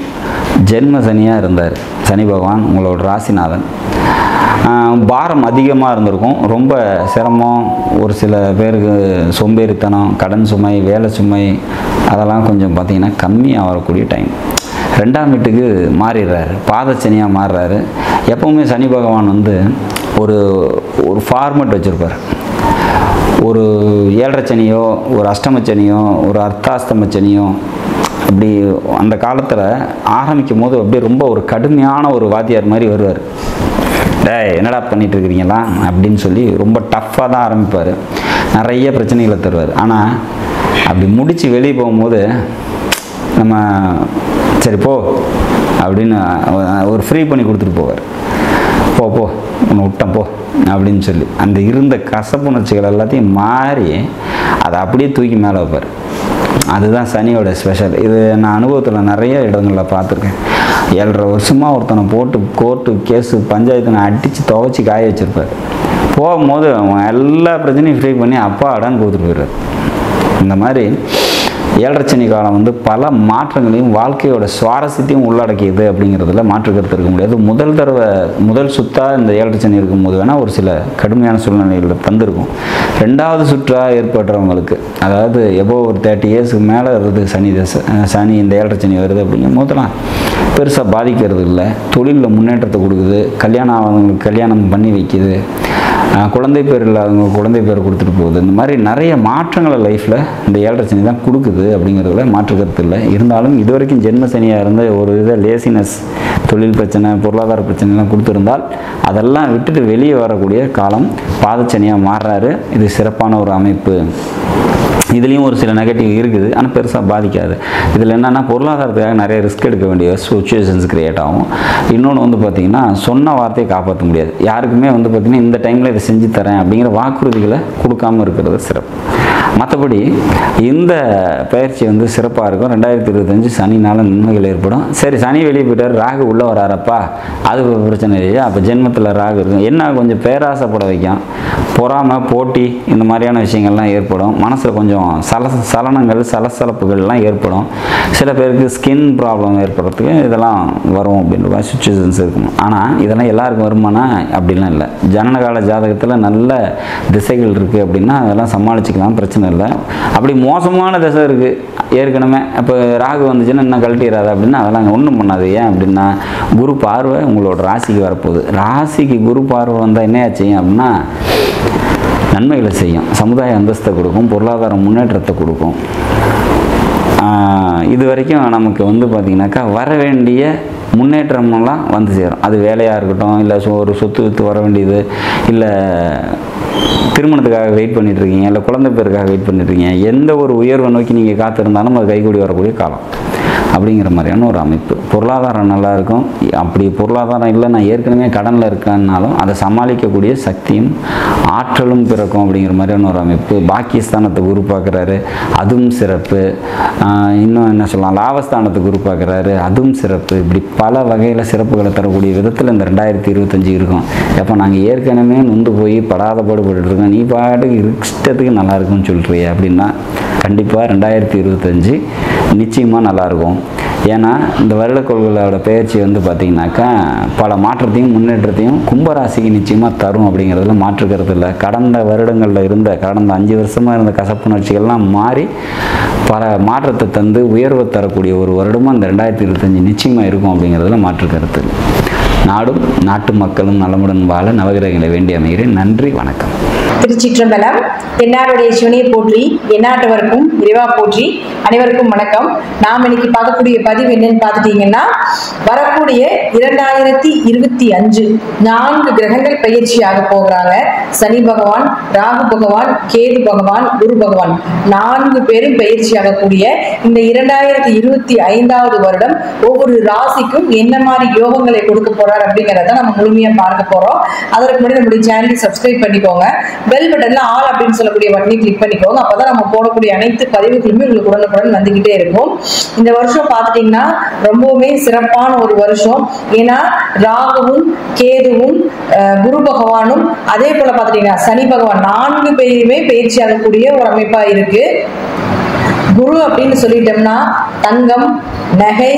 ஜென்ம சனியாக இருந்தார் சனி பகவான், உங்களோட ராசிநாதன். பாரம் அதிகமாக இருந்திருக்கும், ரொம்ப சிரமம், ஒரு சில பேருக்கு சோம்பேறித்தனம், கடன் சுமை, வேலை சுமை, அதெல்லாம் கொஞ்சம் பார்த்திங்கன்னா கம்மியாக வரக்கூடிய டைம். 2ஆம் வீட்டுக்கு மாறிடுறாரு, பாதச்சனியாக மாறுறாரு. எப்போவுமே சனி பகவான் வந்து ஒரு ஃபார்மெட் வச்சுருப்பார். ஒரு 7.5 சனியோ, ஒரு அஷ்டமச்சனியோ, ஒரு அர்த்தாஷ்டமச்சனியோ, அப்படி அந்த காலத்தில் ஆரம்பிக்கும் போது அப்படியே ரொம்ப ஒரு கடுமையான ஒரு வாத்தியார் மாதிரி வருவார். என்னடா பண்ணிட்டு இருக்கிறீங்களா அப்படின்னு சொல்லி ரொம்ப டஃப்பாக தான் ஆரம்பிப்பார். நிறைய பிரச்சனைகளை தருவார். ஆனால் அப்படி முடித்து வெளியே போகும்போது நம்ம சரி போ அப்படின்னு ஒரு ஃப்ரீ பண்ணி கொடுத்துட்டு போவார். போ உன்னை விட்டேன் போ அப்படின்னு சொல்லி அந்த இருந்த கசப்புணர்ச்சிகள் எல்லாத்தையும் மாறி அதை அப்படியே தூக்கி மேலே வைப்பார். அதுதான் சனியோட ஸ்பெஷல். இது நான் அனுபவத்தில் நிறைய இடங்களில் பார்த்துருக்கேன். 7.5 வருஷமாக ஒருத்தனை போட்டு கோர்ட்டு கேஸு பஞ்சாயத்து அடித்து துவைச்சி காய வச்சுருப்பார். போகும்போது எல்லா பிரச்சனையும் ஃப்ரீ பண்ணி அப்பா அடான்னு கொடுத்துட்டு போயிடுறார். இந்த மாதிரி 7.5 சனி காலம் வந்து பல மாற்றங்களையும் வாழ்க்கையோட சுவாரஸ்யத்தையும் உள்ளடக்கியது அப்படிங்கிறதுல மாற்று கருத்து இருக்க முடியாது. முதல் சுத்தாக இந்த 7.5 சனி இருக்கும்போது வேணால் ஒரு சில கடுமையான சூழ்நிலைகளில் தந்திருக்கும். 2வது சுற்றாக ஏற்படுறவங்களுக்கு, அதாவது எபோ ஒரு 30 இயர்ஸுக்கு மேலே வருது சனி இந்த 7.5 சனி வருது அப்படிங்கும் போதெல்லாம் பெருசாக பாதிக்கிறது இல்லை. தொழிலில் முன்னேற்றத்தை கொடுக்குது. கல்யாணம் ஆனவங்களுக்கு கல்யாணம் பண்ணி வைக்கிது. குழந்தை பேர் இல்லாதவங்க குழந்தை பேர் கொடுத்துட்டு போகுது. இந்த மாதிரி நிறைய மாற்றங்களை லைஃப்பில் இந்த 7.5 சனி தான் கொடுக்குது அப்படிங்கிறதுல மாற்று கருத்து இல்லை. இருந்தாலும் இது வரைக்கும் ஜென்ம சனியாக இருந்த ஒரு இதை லேசினஸ், தொழில் பிரச்சனை, பொருளாதார பிரச்சனைலாம் கொடுத்துருந்தால் அதெல்லாம் விட்டுட்டு வெளியே வரக்கூடிய காலம் பாதச்சனியாக மாறுறாரு. இது சிறப்பான ஒரு அமைப்பு. இதுலேயும் ஒரு சில நெகட்டிவ் இருக்குது, ஆனால் பெருசாக பாதிக்காது. இதில் என்னென்னா பொருளாதாரத்துக்காக நிறைய ரிஸ்க் எடுக்க வேண்டிய சுச்சுவேஷன்ஸ் க்ரியேட் ஆகும். இன்னொன்று வந்து பார்த்திங்கன்னா சொன்ன வார்த்தையை காப்பாற்ற முடியாது. யாருக்குமே வந்து பார்த்திங்கன்னா இந்த டைமில் இதை செஞ்சு தரேன் அப்படிங்கிற வாக்குறுதிகளை கொடுக்காமல் இருக்கிறது சிறப்பு. மற்றபடி இந்த பயிற்சி வந்து சிறப்பாக இருக்கும். 2025 சனினால நன்மைகள் ஏற்படும். சரி, சனி வெளியே போயிட்டார், ராகு உள்ளே வராரப்பா, அது பிரச்சனை இல்லையா? அப்போ ஜென்மத்தில் ராகு இருக்கும். என்ன கொஞ்சம் பேராசைப்பட வைக்கும், பொறாமை, போட்டி, இந்த மாதிரியான விஷயங்கள்லாம் ஏற்படும். மனசில் கொஞ்சம் சலனங்கள், சலசலப்புகள்லாம் ஏற்படும். சில பேருக்கு ஸ்கின் ப்ராப்ளம் ஏற்படுறதுக்கு இதெல்லாம் வரும் அப்படின்ற மாதிரி சுச்சுவேஷன்ஸ் இருக்கும். ஆனால் இதெல்லாம் எல்லாருக்கும் வருமானா அப்படிலாம் இல்லை. ஜனனகால ஜாதகத்தில் நல்ல திசைகள் இருக்குது அப்படின்னா அதெல்லாம் சமாளிச்சுக்கலாம், பிரச்சனை இல்லை. அப்படி மோசமான திசை இருக்குது ஏற்கனவே, இப்போ ராகு வந்துச்சுன்னா இன்னும் கழட்டிடாது அப்படின்னா அதெல்லாம் ஒன்றும் பண்ணாது. ஏன் அப்படின்னா குரு பார்வை உங்களோட ராசிக்கு வரப்போகுது. ராசிக்கு குரு பார்வை வந்தால் என்ன செய்யும் அப்படின்னா நன்மைகளை செய்யும். சமுதாய அந்தஸ்தை கொடுக்கும், பொருளாதார முன்னேற்றத்தை கொடுக்கும். இது வரைக்கும் நமக்கு வந்து பார்த்திங்கனாக்கா வர வேண்டிய முன்னேற்றமெல்லாம் வந்து சேரும். அது வேலையாக இருக்கட்டும், இல்லை ஒரு சொத்து வித்து வர வேண்டியது, இல்லை திருமணத்துக்காக வெயிட் பண்ணிட்டுருக்கீங்க, இல்லை குழந்தை பேருக்காக வெயிட் பண்ணிட்டுருக்கீங்க, எந்த ஒரு உயர்வை நோக்கி நீங்கள் காத்திருந்தாலும் அது கைகூடி வரக்கூடிய காலம் அப்படிங்கிற மாதிரியான ஒரு அமைப்பு. பொருளாதாரம் நல்லாயிருக்கும். அப்படி பொருளாதாரம் இல்லை, நான் ஏற்கனவே கடனில் இருக்கேன்னாலும் அதை சமாளிக்கக்கூடிய சக்தியும் ஆற்றலும் பிறக்கும் அப்படிங்கிற மாதிரியான ஒரு அமைப்பு. பாக்கியஸ்தானத்தை குரு பார்க்குறாரு, அதுவும் சிறப்பு. இன்னும் என்ன சொல்லலாம், லாபஸ்தானத்தை குரு பார்க்குறாரு, அதுவும் சிறப்பு. இப்படி பல வகையில் சிறப்புகளை தரக்கூடிய விதத்தில் இந்த 2025 இருக்கும். எப்போ நாங்கள் ஏற்கனவே நொந்து போய் படாத பாடுபட்டுருக்கோம், நீ பாட்டுக்கு இஷ்டத்துக்கு நல்லா இருக்குன்னு சொல்கிறிய அப்படின்னா கண்டிப்பாக 2025 நிச்சயமாக நல்லாயிருக்கும். ஏன்னா இந்த வருடக்கோள்களோட பயிற்சி வந்து பார்த்திங்கனாக்கா பல மாற்றத்தையும் முன்னேற்றத்தையும் கும்பராசிக்கு நிச்சயமாக தரும் அப்படிங்கிறதுல மாற்றுக்கிறது இல்லை. கடந்த வருடங்களில் இருந்த கடந்த 5 வருஷமாக இருந்த கசப்புணர்ச்சிகள்லாம் மாறி பல மாற்றத்தை தந்து உயர்வை தரக்கூடிய ஒரு வருடமாக இந்த 2025 நிச்சயமாக இருக்கும் அப்படிங்கிறதுல மாற்றுக்கிறது இல்லை. நாடும் நாட்டு மக்களும் நலமுடன் வாழ நவகிரகங்களை வேண்டி அமைகிறேன். நன்றி, வணக்கம். திருச்சிற்றம்பலம். என்னாருடைய சிவனை போற்றி, எந்நாட்டவருக்கும் இறைவா போற்றி. அனைவருக்கும் வணக்கம். நாம் இன்னைக்கு பார்க்கக்கூடிய பதிவு என்னன்னு பார்த்துட்டீங்கன்னா, வரக்கூடிய 2025 4 கிரகங்கள் பயிற்சியாக போகிறாங்க. சனி பகவான், ராகு பகவான், கேது பகவான், குரு பகவான் 4 பேரும் பயிற்சியாகக்கூடிய இந்த 2025வது வருடம் ஒவ்வொரு ராசிக்கும் என்ன மாதிரி யோகங்களை கொடுக்க போறார் அப்படிங்கிறத நம்ம முழுமையா பார்க்க போறோம். அதற்கு முன்னாடி நம்முடைய சேனலை சப்ஸ்கிரைப் பண்ணிக்கோங்க. பெல் பட்டன்ல ஆல் அப்படின்னு சொல்லக்கூடிய பட்டனை கிளிக் பண்ணிக்கோங்க. அப்பதான் நம்ம போடக்கூடிய அனைத்து பதிவுகளுமே உங்களுக்கு உடனுக்குடன் வந்துகிட்டே இருக்கும். இந்த வருஷம் பார்த்துட்டீங்கன்னா ரொம்பவுமே சிறப்பான ஒரு வருஷம். ஏன்னா ராகுவும் கேதுவும் குரு பகவானும் அதே போல பார்த்துட்டீங்கன்னா சனி பகவான் 4 பேருமே பயிற்சியாகக்கூடிய ஒரு அமைப்பா இருக்கு. குரு அப்படின்னு சொல்லிட்டோம்னா தங்கம், நகை,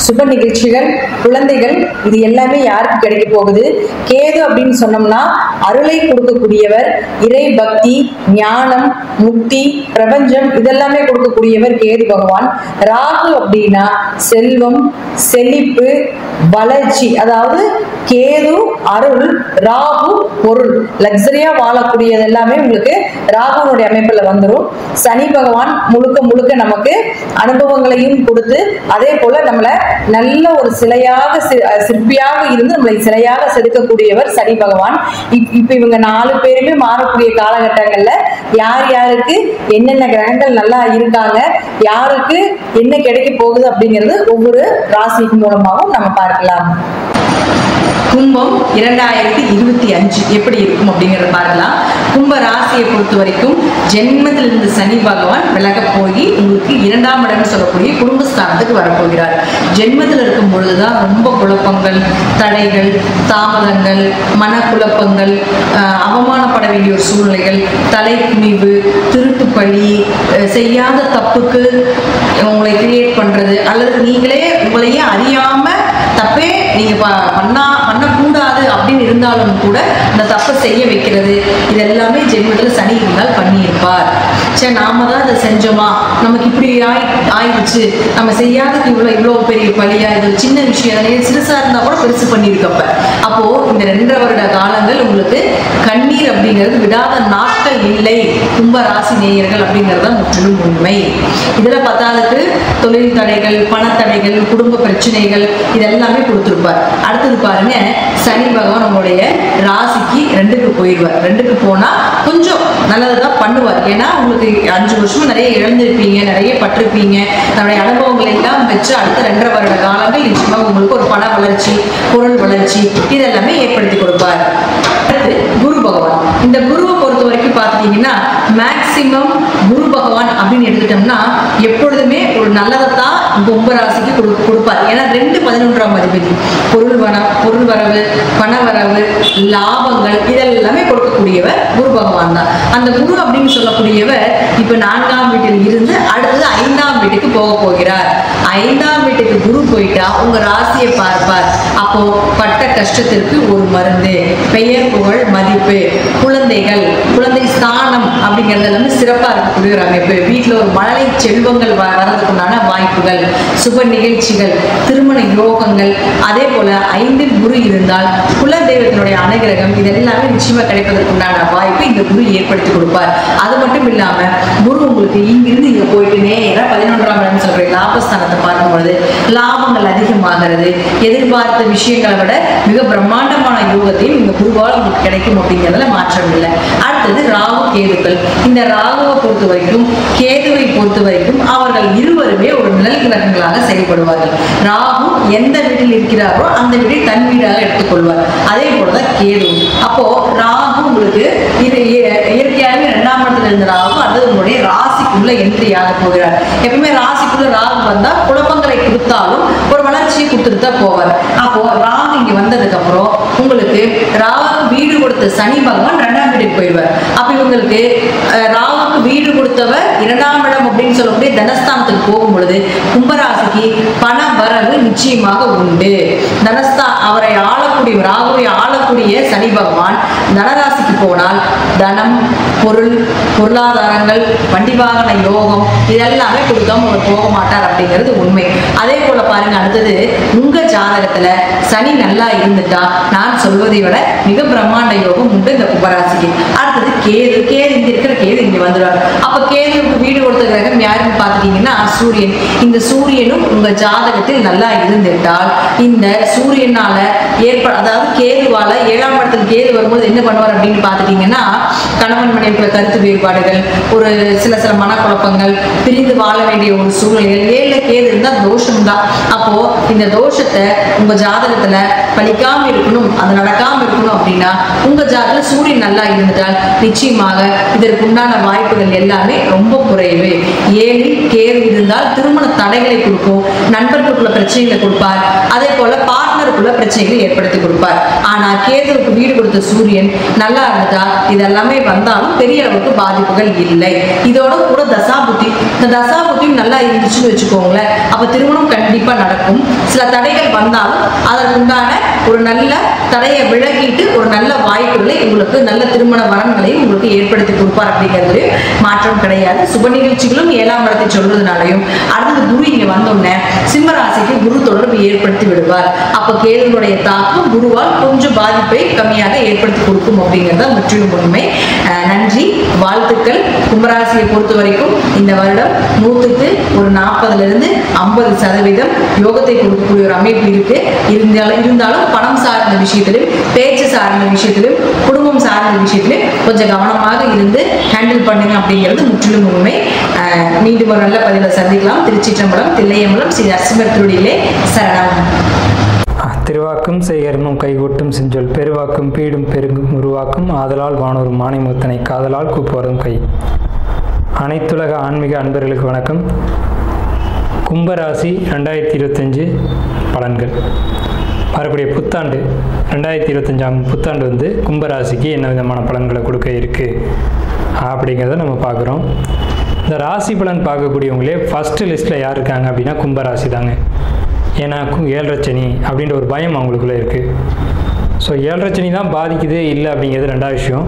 சுப நிகழ்ச்சிகள், குழந்தைகள், இது எல்லாமே யாருக்கு கிடைக்க போகுது? கேது அப்படின்னு சொன்னோம்னா அருளை கொடுக்கக்கூடியவர், இறை பக்தி, ஞானம், முக்தி, பிரபஞ்சம் இதெல்லாமே கொடுக்கக்கூடியவர் கேது பகவான். ராகு அப்படின்னா செல்வம், செழிப்பு, வளர்ச்சி. அதாவது கேது அருள், ராகு பொருள், லக்ஸரியா வாழக்கூடியது எல்லாமே உங்களுக்கு ராகுனுடைய அமைப்புல வந்துடும். சனி பகவான் முழுக்க முழுக்க நமக்கு அனுபவங்களையும் கொடுத்து அதே போல நம்மள நல்ல ஒரு சிலையாக சிற்பியாக இருந்து நம்மளை சிலையாக செதுக்கக்கூடியவர் சனி பகவான். இப்ப இவங்க 4 பேருமே மாறக்கூடிய காலகட்டங்கள்ல யார் யாருக்கு என்னென்ன கிரகங்கள் நல்லா இருக்காங்க, யாருக்கு என்ன கிடைக்க போகுது அப்படிங்கிறது ஒவ்வொரு ராசி மூலமாகவும் நம்ம பார்க்கலாம். கும்பம் 2025 எப்படி இருக்கும் அப்படிங்கறத பார்க்கலாம். கும்ப ராசியை பொறுத்த வரைக்கும் ஜென்மத்திலிருந்து சனி பகவான் விலக போய் உங்களுக்கு 2ஆம் இடம் சொல்லக்கூடிய குடும்பஸ்தானத்துக்கு வரப்போகிறார். ஜென்மத்தில் இருக்கும் பொழுதுதான் ரொம்ப குழப்பங்கள், தடைகள், தாமதங்கள், மனக்குழப்பங்கள், அவமானப்பட வேண்டிய ஒரு சூழ்நிலைகள், தலைக்குனிவு, திருட்டு பழி, செய்யாத தப்புக்கு உங்களை கிரியேட் பண்றது, அல்லது நீங்களே உங்களையே அறியாம தப்பே நீங்க பண்ணக்கூடாது அப்படின்னு இருந்தாலும் கூட அந்த தப்பை செய்ய வைக்கிறது, இது எல்லாமே ஜென்மத்தில் சனி இருந்தால் பண்ணியிருப்பார். சரி, நாம தான் இதை செஞ்சோமா, நமக்கு இப்படி ஆயிடுச்சு, நம்ம செய்யாததுக்கு இவ்வளோ பெரிய பழியா, இது ஒரு சின்ன விஷயம் சிறுசா இருந்தா கூட பெருசு பண்ணியிருக்கப்ப. அப்போ இந்த 2.5 வருட காலங்கள் உங்களுக்கு கண்ணீர் அப்படிங்கிறது விடாத நாட்கள் இல்லை கும்ப ராசி நேயர்கள் அப்படிங்கிறது முற்றிலும் உண்மை. இதுல 10க்கு தொழில் தடைகள், பணத்தடைகள், குடும்ப பிரச்சனைகள் இதெல்லாமே கொடுத்துருப்பார். அடுத்தது பாருங்க, சனி பகவான் நம்மளுடைய ராசிக்கு 2க்கு போயிடுவார். 2க்கு போனா கொஞ்சம் நல்லதுதான் பண்ணுவார். ஏன்னா உங்களுக்கு 5 வருஷமா நிறைய இழந்திருப்பீங்க, நிறைய பட்டிருப்பீங்க. தன்னுடைய அனுபவங்களை எல்லாம் வச்சு அடுத்த 2.5 வருட காலங்கள் நிச்சயமாக உங்களுக்கு ஒரு பண வளர்ச்சி, பொருள் வளர்ச்சி இதெல்லாமே ஏற்படுத்தி கொடுப்பார். அடுத்து குரு பகவான். இந்த குருவை பொறுத்த வரைக்கும் பார்த்துட்டீங்கன்னா மேக்சிமம் குரு பகவான் அப்படின்னு எடுத்துட்டோம்னா எப்பொழுதுமே ஒரு நல்லதைத்தான் கும்பராசிக்கு கொடுப்பார். ஏன்னா 2 11ஆம் அதிபதி, பொருள் வரவு, பண வரவு, லாபங்கள் இதெல்லாமே கொடுக்கக்கூடியவர் குரு பகவான் தான். அந்த குரு அப்படின்னு சொல்லக்கூடியவர் இப்ப 4ஆம் வீட்டில் இருந்து அடுத்தது 5ஆம் வீட்டுக்கு போக போகிறார். 5ஆம் வீட்டுக்கு குரு போயிட்டா உங்க ராசியை பார்ப்பார். அப்போ பட்ட கஷ்டத்திற்கு ஒரு மருந்து, பெயர் புகழ் மதிப்பு, குழந்தைகள், குழந்தை ஸ்தானம் அப்படிங்கிறது எல்லாமே சிறப்பா இருக்கக்கூடிய ஒரு அமைப்பு. வீட்டுல ஒரு மழலை செல்வங்கள் வர்றதுக்குண்டான வாய்ப்புகள், சுப நிகழ்ச்சிகள், திருமண யோகங்கள், அதே போல 5இல் குரு இருந்தால் குல தெய்வத்தினுடைய அனுகிரகம் இதெல்லாமே நிச்சயமா கிடைப்பதற்குண்டான வாய்ப்பு இந்த குரு ஏற்படுத்தி கொடுப்பார். அது மட்டும் இல்லாம குரு உங்களுக்கு இங்கிருந்து இங்க போயிட்டு நேரா 11ஆம் இடம் சொல்ற லாபஸ்தானத்தை பார்க்கும்பொழுது லாபங்கள் அதிகமாகிறது. எதிர்பார்த்த விஷயங்களை விட மிக பிரம்மாண்டமான யோகத்தையும் இந்த குருவால் உங்களுக்கு கிடைக்கும் அப்படிங்கிறதுல மாற்றம் இல்லை. அடுத்தது ராகு கேதுக்கள். இந்த ராகுவை பொறுத்த வரைக்கும் கேதுவை பொறுத்த வரைக்கும் அவர்கள் இருவருமே ஒரு நிழல் கிரகங்களாக செயல்படுவார்கள். ராகு எந்த வீட்டில் இருக்கிறாரோ அந்த வீட்டை தன் வீடாக எடுத்துக்கொள்வார். அதே போலதான் கேது. அப்போ ராகு உங்களுக்கு இது இயற்கையாகவே 2ஆம் இடத்துல இருந்த ராகு அது உங்களுடைய ராசிக்குள்ள என்ட்ரி ஆக போகிறார். எப்பவுமே ராசிக்குள்ள ராகு வந்தா குழப்பங்களை கொடுத்தாலும் ஒரு வளர்ச்சியை கொடுத்துட்டு தான் போவார். அப்போ ராகு இங்க வந்ததுக்கு அப்புறம் உங்களுக்கு ராகு வீடு கொடுத்த சனி பகவான் 2ஆம் வீட்டுக்கு போயிடுவார். அப்ப இவங்களுக்கு ராகுக்கு வீடு கொடுத்தவர் 2ஆம் இடம் அப்படின்னு சொல்லக்கூடிய தனஸ்தானத்துக்கு போகும் பொழுது கும்பராசிக்கு பண வரவு நிச்சயமாக உண்டு. அவரை ஆளக்கூடிய ராகுவை ஆளக்கூடிய சனி பகவான் தனராசிக்கு போனால் தனம், பொருள், பொருளாதாரங்கள், வண்டி வாகன யோகம் இதெல்லாமே கொடுக்காம அவர் போக மாட்டார் அப்படிங்கிறது உண்மை. அதே போல பாருங்க, அடுத்தது உங்க ஜாதகத்துல சனி நல்லா இருந்துட்டா நான் சொல்வதை விட மிக பிரம்மாண்ட யோகம் உண்டு இந்த கும்பராசிக்கு. அடுத்தது கேது. இங்க இருக்கிற கேது இங்க வந்துடுவார். அப்ப கேதுவுக்கு வீடு கொடுத்த கிரகம் யாருன்னு பாத்துட்டீங்கன்னா சூரியன். இந்த சூரியனும் உங்க ஜாதகத்தில் நல்லா இருந்துட்டால் இந்த சூரியனால அதாவது கேதுவால 7ஆம் இடத்துல கேது வரும்போது என்ன பண்ணுவார் அப்படின்னு பாத்துட்டீங்கன்னா கணவன் மனைவிக்குள்ள கருத்து வேறுபாடுகள், ஒரு சில மனக்குழப்பங்கள், பிரிந்து வாழ வேண்டிய ஒரு சூழ்நிலைகள். 7ல கேது இருந்தா தோஷம் தான். அப்போ இந்த தோஷத்தை உங்க ஜாதகத்துல பழிக்காம இருக்கணும், அது நடக்காம இருக்கணும் அப்படின்னா உங்க ஜாதகத்துல சூரியன் நல்லா இருந்துட்டால் நிச்சயமாக இதற்கு உண்டான வாய்ப்புகள் எல்லாமே ரொம்ப குறைவு. 7ல் கேது இருந்தால் திருமண தடைகளை கொடுக்கும், நண்பர்களுக்குள்ள பிரச்சனைகளை கொடுப்பார். அதே போல பார்ட்னர் கணவருக்குள்ள பிரச்சனைகளை ஏற்படுத்தி கொடுப்பார். ஆனா கேதுவுக்கு வீடு கொடுத்த சூரியன் நல்லா இருந்துட்டா இதெல்லாமே வந்தாலும் பெரிய அளவுக்கு பாதிப்புகள் இல்லை. இதோட கூட தசாபுத்தி, இந்த தசாபுத்தியும் நல்லா இருந்துச்சுன்னு வச்சுக்கோங்களேன், அப்ப திருமணம் கண்டிப்பா நடக்கும். சில தடைகள் வந்தாலும் அதற்குண்டான ஒரு நல்ல தடையை விலகிட்டு ஒரு நல்ல வாய்ப்புகளை உங்களுக்கு, நல்ல திருமண வரன்களையும் உங்களுக்கு ஏற்படுத்தி கொடுப்பார். அப்படிங்கிறது மாற்றம் கிடையாது. சுப நிகழ்ச்சிகளும் 7ஆம் இடத்தை சொல்றதுனாலையும் அடுத்தது குரு இங்க வந்தோடனே சிம்ம ராசிக்கு குரு தொடர்பு ஏற்படுத்தி விடுவார். அப்ப கேதுனுடைய தாக்கம் குருவால் கொஞ்சம் பாதிப்பை கம்மியாக ஏற்படுத்தி கொடுக்கும் அப்படிங்கிறத முற்றிலும் உண்மை. நன்றி, வாழ்த்துக்கள். கும்பராசியை பொறுத்த வரைக்கும் இந்த வருடம் 100க்கு ஒரு 40% 50% யோகத்தை கொடுக்கக்கூடிய ஒரு அமைப்பு இருக்கு. இருந்தாலும் பணம் சார்ந்த விஷயத்திலும், பேச்சு சார்ந்த விஷயத்திலும், குடும்பம் சார்ந்த விஷயத்திலும் கொஞ்சம் கவனமாக இருந்து ஹேண்டில் பண்ணுங்க அப்படிங்கிறது முற்றிலும் உண்மை. மீண்டும் ஒரு நல்ல பதிவில் சந்திக்கலாம். திருச்சிற்றம்பலம், தில்லையம்பலம், ஸ்ரீ நரசிம்மர் திருவடியிலே சரணம். திருவாக்கும் செய்கர்மம் கைகூட்டும் செஞ்சொல் பெருவாக்கும் பீடும் பெருகும் உருவாக்கும் ஆதலால் வானோரும் மானிமுத்தனை காதலால் கூப்போரும் கை. அனைத்துலக ஆன்மீக அன்பர்களுக்கு வணக்கம். கும்பராசி 2025 பலன்கள். வரக்கூடிய புத்தாண்டு 2025ஆம் புத்தாண்டு வந்து கும்பராசிக்கு என்ன விதமான பலன்களை கொடுக்க இருக்குது அப்படிங்கிறத நம்ம பார்க்குறோம். இந்த ராசி பலன் பார்க்கக்கூடியவங்களே ஃபஸ்ட்டு லிஸ்ட்டில் யார் இருக்காங்க அப்படின்னா கும்பராசி தாங்க. ஏன்னா 7.5 சனி அப்படின்ற ஒரு பயம் அவங்களுக்குள்ளே இருக்குது. ஸோ 7.5 சனி தான் பாதிக்குது இல்லை அப்படிங்கிறது ரெண்டாவது விஷயம்.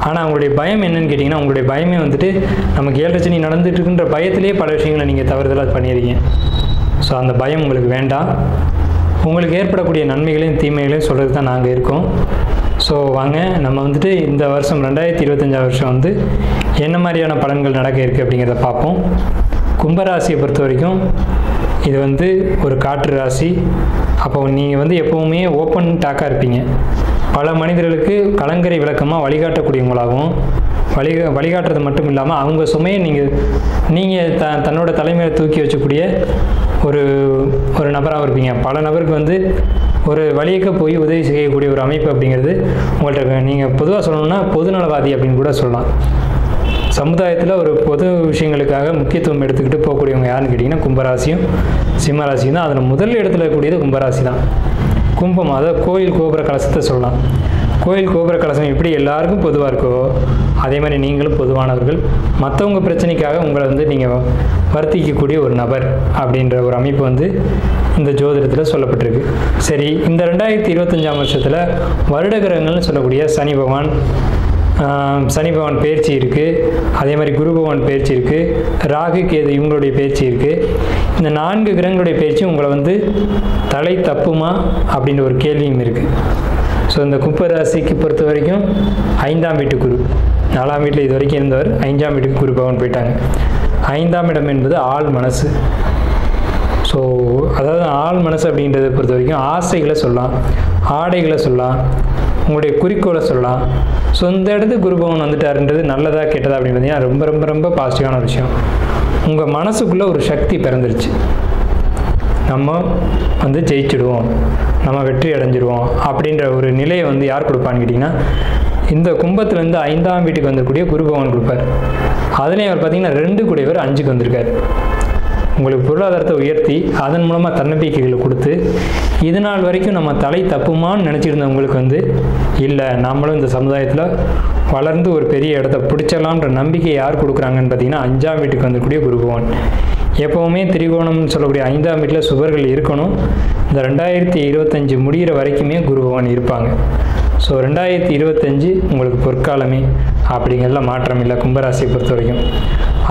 ஆனால் அவங்களுடைய பயம் என்னன்னு கேட்டிங்கன்னா, உங்களுடைய பயமே வந்துட்டு நமக்கு 7.5 சனி நடந்துட்டு இருக்குன்ற பயத்திலே பல விஷயங்களை நீங்கள் தவறுதலாக பண்ணிடுறீங்க. ஸோ அந்த பயம் உங்களுக்கு வேண்டாம். உங்களுக்கு ஏற்படக்கூடிய நன்மைகளையும் தீமைகளையும் சொல்கிறது தான் நாங்கள் இருக்கோம். ஸோ வாங்க நம்ம வந்துட்டு இந்த வருஷம் 2025 வருஷம் வந்து என்ன மாதிரியான பலன்கள் நடக்க இருக்குது அப்படிங்கிறத பார்ப்போம். கும்பராசியை பொறுத்த வரைக்கும் இது வந்து ஒரு காற்று ராசி. அப்போ நீங்கள் வந்து எப்போவுமே ஓப்பன் டாக்காக இருப்பீங்க. பல மனிதர்களுக்கு கலங்கரை விளக்கமாக வழிகாட்டக்கூடியவங்களாகவும் வழிகாட்டுறது மட்டும் இல்லாமல் அவங்க சுமையை நீங்கள் தன்னோட தலைமையில் தூக்கி வச்சக்கூடிய ஒரு நபராக இருப்பீங்க. பல நபருக்கு வந்து ஒரு வழியக்க போய் உதவி செய்யக்கூடிய ஒரு அமைப்பு அப்படிங்கிறது உங்கள்கிட்ட. நீங்கள் பொதுவாக சொல்லணும்னா பொதுநலவாதி அப்படின்னு கூட சொல்லலாம். சமுதாயத்தில் ஒரு பொது விஷயங்களுக்காக முக்கியத்துவம் எடுத்துக்கிட்டு போகக்கூடியவங்க யாருன்னு கேட்டிங்கன்னா கும்பராசியும் சிம்மராசியும் தான். அதில் முதல் இடத்துல இருக்கக்கூடியது கும்பராசி தான். கும்பம், அதாவது கோயில் கோபுர கலசத்தை சொல்லலாம். கோயில் கோபுர கலசம் எப்படி எல்லாருக்கும் பொதுவாக இருக்கோ அதே மாதிரி நீங்களும் பொதுவானவர்கள். மற்றவங்க பிரச்சனைக்காக உங்களை வந்து நீங்கள் வருத்திக்கக்கூடிய ஒரு நபர் அப்படின்ற ஒரு அமைப்பு வந்து இந்த ஜோதிடத்தில் சொல்லப்பட்டிருக்கு. சரி, இந்த 2025ஆம் வருஷத்தில் வருட கிரகங்கள்னு சொல்லக்கூடிய சனி பகவான் பயிற்சி இருக்குது. அதே மாதிரி குரு பகவான் பயிற்சி இருக்குது. ராகு கேது இவங்களுடைய பயிற்சி இருக்குது. இந்த 4 கிரகங்களுடைய பயிற்சி உங்களை வந்து தலை தப்புமா அப்படின்ற ஒரு கேள்வியும் இருக்குது. ஸோ இந்த கும்பராசிக்கு பொறுத்த வரைக்கும் 5ஆம் வீட்டு குரு, 4ஆம் வீட்டில் இது வரைக்கும் இருந்தவர் 5ஆம் வீட்டுக்கு குரு பகவான் போயிட்டாங்க. 5ஆம் இடம் என்பது ஆள் மனசு. ஸோ அதாவது ஆள் மனசு அப்படின்றத பொறுத்த வரைக்கும் ஆசைகளை சொல்லலாம், ஆடைகளை சொல்லலாம், உங்களுடைய குறிக்கோளை சொல்லலாம். ஸோ இந்த இடத்துக்கு குரு பகவான் வந்துட்டாருன்றது நல்லதா கெட்டதா அப்படின்னு பார்த்தீங்கன்னா ரொம்ப ரொம்ப ரொம்ப பாசிட்டிவான விஷயம். உங்கள் மனசுக்குள்ளே ஒரு சக்தி பிறந்துருச்சு. நம்ம வந்து ஜெயிச்சிடுவோம், நம்ம வெற்றி அடைஞ்சிடுவோம் அப்படின்ற ஒரு நிலையை வந்து யார் கொடுப்பான்னு கேட்டிங்கன்னா இந்த கும்பத்துலேருந்து 5ஆம் வீட்டுக்கு வந்துக்கூடிய குரு பகவான் கொடுப்பார். அதுலேயும் அவர் பார்த்திங்கன்னா 2 கூடையவர் 5க்கு வந்திருக்கார். உங்களுக்கு பொருளாதாரத்தை உயர்த்தி அதன் மூலமாக தன்னம்பிக்கைகளை கொடுத்து இது நாள் வரைக்கும் நம்ம தலை தப்புமான்னு நினச்சிருந்தவங்களுக்கு வந்து இல்லை, நம்மளும் இந்த சமுதாயத்தில் வளர்ந்து ஒரு பெரிய இடத்த பிடிச்சலாம்ன்ற நம்பிக்கை யார் கொடுக்குறாங்கன்னு பார்த்தீங்கன்னா 5ஆம் வீட்டுக்கு வந்துக்கூடிய குரு பகவான். எப்போவுமே திரிகோணம்னு சொல்லக்கூடிய 5ஆம் வீட்டில் சுவர்கள் இருக்கணும். இந்த 2025 முடிகிற வரைக்குமே குரு பகவான் இருப்பாங்க. ஸோ 2025 உங்களுக்கு பொற்காலமே அப்படிங்கிறதுல மாற்றம் இல்லை கும்பராசியை பொறுத்த வரைக்கும்.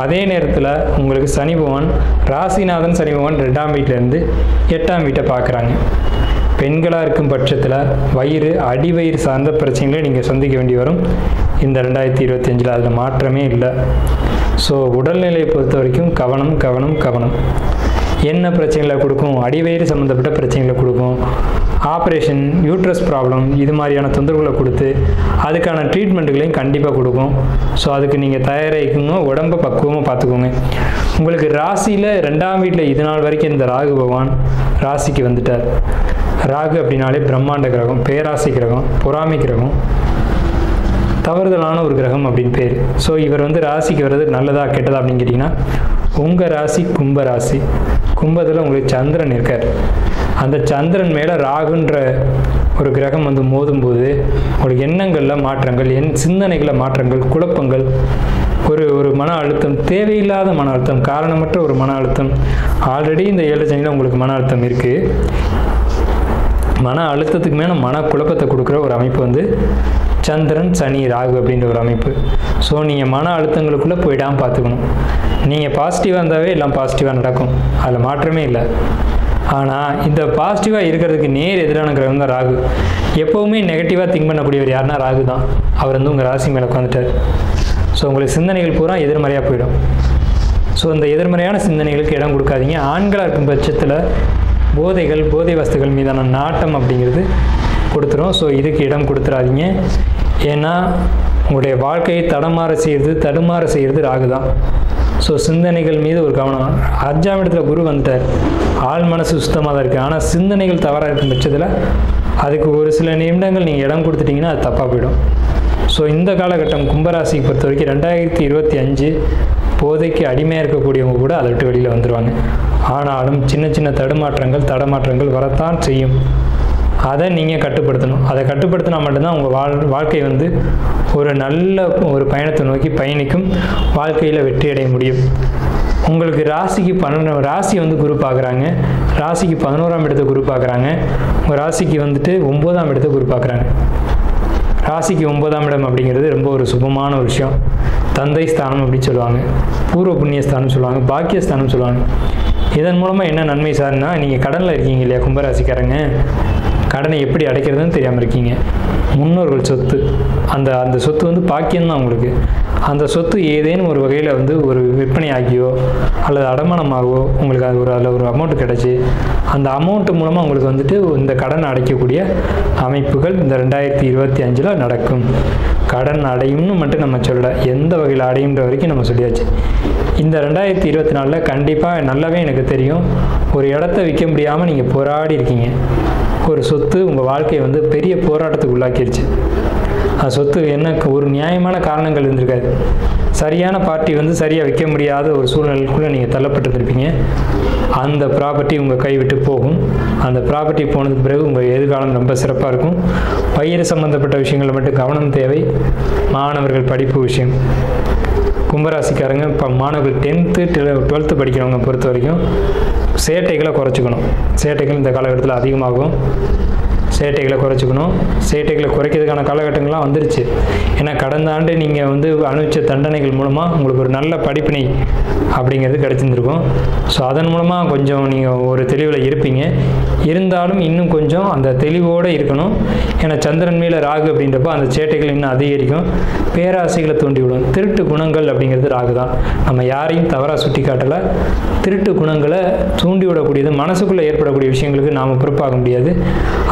அதே நேரத்தில் உங்களுக்கு சனி பகவான், ராசிநாதன் சனி பகவான் 2ஆம் வீட்டிலேருந்து 8ஆம் வீட்டை பார்க்குறாங்க. பெண்களாக இருக்கும் பட்சத்தில் அடிவயிறு சார்ந்த பிரச்சனைகளை நீங்கள் சந்திக்க வேண்டி வரும் இந்த 2025. அதில் மாற்றமே இல்லை. ஸோ உடல்நிலையை பொறுத்த வரைக்கும் கவனம் கவனம் கவனம். என்ன பிரச்சனைகளை கொடுக்கும்? அடிவயிறு சம்மந்தப்பட்ட பிரச்சனைகளை கொடுக்கும். ஆப்ரேஷன், யூட்ரஸ் ப்ராப்ளம், இது மாதிரியான தொந்தரவுகளை கொடுத்து அதுக்கான ட்ரீட்மெண்ட்டுகளையும் கண்டிப்பாக கொடுக்கும். ஸோ அதுக்கு நீங்கள் தயாராகிக்கோங்க, உடம்பை பக்குவமாக பார்த்துக்கோங்க. உங்களுக்கு ராசியில் 2ஆம் வீட்டில் இது நாள் வரைக்கும் இந்த ராகு பகவான் ராசிக்கு வந்துட்டார். ராகு அப்படின்னாலே பிரம்மாண்ட கிரகம், பேராசி கிரகம், பொறாமை கிரகம், தவறுதலான ஒரு கிரகம் அப்படின்னு பேர். ஸோ இவர் வந்து ராசிக்கு வர்றது நல்லதா கெட்டதா அப்படின்னு கேட்டிங்கன்னா உங்கள் ராசி கும்பராசி. கும்பத்தில் உங்களுக்கு சந்திரன் இருக்கார். அந்த சந்திரன் மேலே ராகுன்ற ஒரு கிரகம் வந்து மோதும்போது உங்களுக்கு எண்ணங்களில் மாற்றங்கள், சிந்தனைகளில் மாற்றங்கள், குழப்பங்கள், ஒரு மன அழுத்தம், தேவையில்லாத மன அழுத்தம், காரணமற்ற ஒரு மன அழுத்தம். ஆல்ரெடி இந்த 7 சனியில் உங்களுக்கு மன அழுத்தம் இருக்குது. மன அழுத்தத்துக்கு மேலே மன குழப்பத்தை கொடுக்குற ஒரு அமைப்பு வந்து சந்திரன், சனி, ராகு அப்படின்ற ஒரு அமைப்பு. ஸோ நீங்கள் மன அழுத்தங்களுக்குள்ளே போயிடாமல் பார்த்துக்கணும். நீங்கள் பாசிட்டிவாக இருந்தாவே எல்லாம் பாசிட்டிவாக நடக்கும், அதில் மாற்றமே இல்லை. ஆனால் இந்த பாசிட்டிவாக இருக்கிறதுக்கு நேர் எதிரான கிரகம் தான் ராகு. எப்போவுமே நெகட்டிவாக திங்க் பண்ணக்கூடியவர் யாருன்னா ராகு தான். அவர் வந்து உங்கள் ராசி மேலே உட்காந்துட்டார். ஸோ உங்களுக்கு சிந்தனைகள் பூரா எதிர்மறையாக போயிடும். ஸோ இந்த எதிர்மறையான சிந்தனைகளுக்கு இடம் கொடுக்காதீங்க. ஆண்களாக இருக்கும் பட்சத்தில் போதைகள், போதை வஸ்துகள் மீதான நாட்டம் அப்படிங்கிறது கொடுத்துரும். ஸோ இதுக்கு இடம் கொடுத்துடாதீங்க. ஏன்னா உங்களுடைய வாழ்க்கையை தடுமாற செய்கிறது ராகு தான். ஸோ சிந்தனைகள் மீது ஒரு கவனம். 5ஆம் இடத்துல குரு வந்துட்டார். ஆள் மனசு சுத்தமாக தான் இருக்குது. ஆனால் சிந்தனைகள் தவறாக இருக்கும் பட்சத்தில் அதுக்கு ஒரு சில நிமிடங்கள் நீங்கள் இடம் கொடுத்துட்டிங்கன்னா அது தப்பாக போயிடும். ஸோ இந்த காலகட்டம் கும்பராசிக்கு பொறுத்த வரைக்கும் 2025 போதைக்கு அடிமையாக இருக்கக்கூடியவங்க கூட அதை விட்டு வெளியில் வந்துடுவாங்க. ஆனாலும் சின்ன சின்ன தடமாற்றங்கள் வரத்தான் செய்யும். அதை நீங்கள் கட்டுப்படுத்தணும். அதை கட்டுப்படுத்தினா மட்டும்தான் உங்கள் வாழ்க்கை வந்து ஒரு நல்ல ஒரு பயணத்தை நோக்கி பயணிக்கும், வாழ்க்கையில் வெற்றி அடைய முடியும். உங்களுக்கு ராசிக்கு 12 ராசி வந்து குரு பார்க்குறாங்க. ராசிக்கு 11ஆம் இடத்தை குரு பார்க்குறாங்க. உங்கள் ராசிக்கு வந்துட்டு 9ஆம் இடத்தை குரு பார்க்குறாங்க. ராசிக்கு 9ஆம் இடம் அப்படிங்கிறது ரொம்ப ஒரு சுபமான ஒரு விஷயம். தந்தை ஸ்தானம் அப்படின்னு சொல்லுவாங்க, பூர்வ புண்ணிய ஸ்தானம் சொல்லுவாங்க, பாக்கியஸ்தானம் சொல்லுவாங்க. இதன் மூலமாக என்ன நன்மை சார்னா, நீங்கள் கடனில் இருக்கீங்க இல்லையா கும்பராசிக்காரங்க, கடனை எப்படி அடைக்கிறதுன்னு தெரியாமல் இருக்கீங்க. முன்னோர்கள் சொத்து, அந்த சொத்து வந்து பாக்கியம்தான் உங்களுக்கு. அந்த சொத்து ஏதேனும் ஒரு வகையில் வந்து ஒரு விற்பனை ஆகியோ அல்லது அடமானமாகவோ உங்களுக்கு அதில் ஒரு அமௌண்ட்டு கிடச்சி அந்த அமௌண்ட்டு மூலமாக உங்களுக்கு வந்துட்டு இந்த கடனை அடைக்கக்கூடிய அமைப்புகள் இந்த 2025 நடக்கும். கடன் அடையும்னு மட்டும் நம்ம சொல்ல, எந்த வகையில் அடையுன்ற வரைக்கும் நம்ம சொல்லியாச்சு. இந்த 2024 கண்டிப்பாக நல்லாவே எனக்கு தெரியும், ஒரு இடத்த விற்க முடியாமல் நீங்கள் போராடி இருக்கீங்க. ஒரு சொத்து உங்கள் வாழ்க்கையை வந்து பெரிய போராட்டத்துக்கு உள்ளாக்கிடுச்சு. அந்த சொத்து என்ன ஒரு நியாயமான காரணங்கள் இருந்திருக்காது. சரியான பார்ட்டி வந்து சரியாக விற்க முடியாத ஒரு சூழ்நிலைக்குள்ளே நீங்கள் தள்ளப்பட்டிருப்பீங்க. அந்த ப்ராப்பர்ட்டி உங்கள் கை விட்டு போகும். அந்த ப்ராப்பர்ட்டி போனதுக்கு பிறகு உங்கள் எதிர்காலம் ரொம்ப சிறப்பாக இருக்கும். பயிர் சம்மந்தப்பட்ட விஷயங்களில் மட்டும் கவனம் தேவை. மாணவர்கள் படிப்பு விஷயம், கும்பராசிக்காரங்க இப்போ மாணவர்கள் 10th 12th படிக்கிறவங்க பொறுத்த வரைக்கும் சேட்டைகளை குறைச்சிக்கணும். சேட்டைகள் இந்த காலகட்டத்தில் அதிகமாகும். சேட்டைகளை குறைச்சிக்கணும். சேட்டைகளை குறைக்கிறதுக்கான காலகட்டங்கள்லாம் வந்துருச்சு. ஏன்னா கடந்த ஆண்டு நீங்கள் வந்து அனுபவித்த தண்டனைகள் மூலமாக உங்களுக்கு ஒரு நல்ல படிப்பினை அப்படிங்கிறது கிடைச்சிருந்துருக்கும். ஸோ அதன் மூலமாக கொஞ்சம் நீங்கள் ஒரு தெளிவில் இருப்பீங்க. இருந்தாலும் இன்னும் கொஞ்சம் அந்த தெளிவோடு இருக்கணும். ஏன்னா சந்திரன் மேலே ராகு அப்படின்றப்போ அந்த சேட்டைகள் இன்னும் அதிகரிக்கும். பேராசைகளை தூண்டிவிடும். திருட்டு குணங்கள் அப்படிங்கிறது ராகு தான். நம்ம யாரையும் தவறாக சுட்டி காட்டலை. திருட்டு குணங்களை தூண்டிவிடக்கூடியது, மனசுக்குள்ளே ஏற்படக்கூடிய விஷயங்களுக்கு நாம் பொறுப்பாக முடியாது.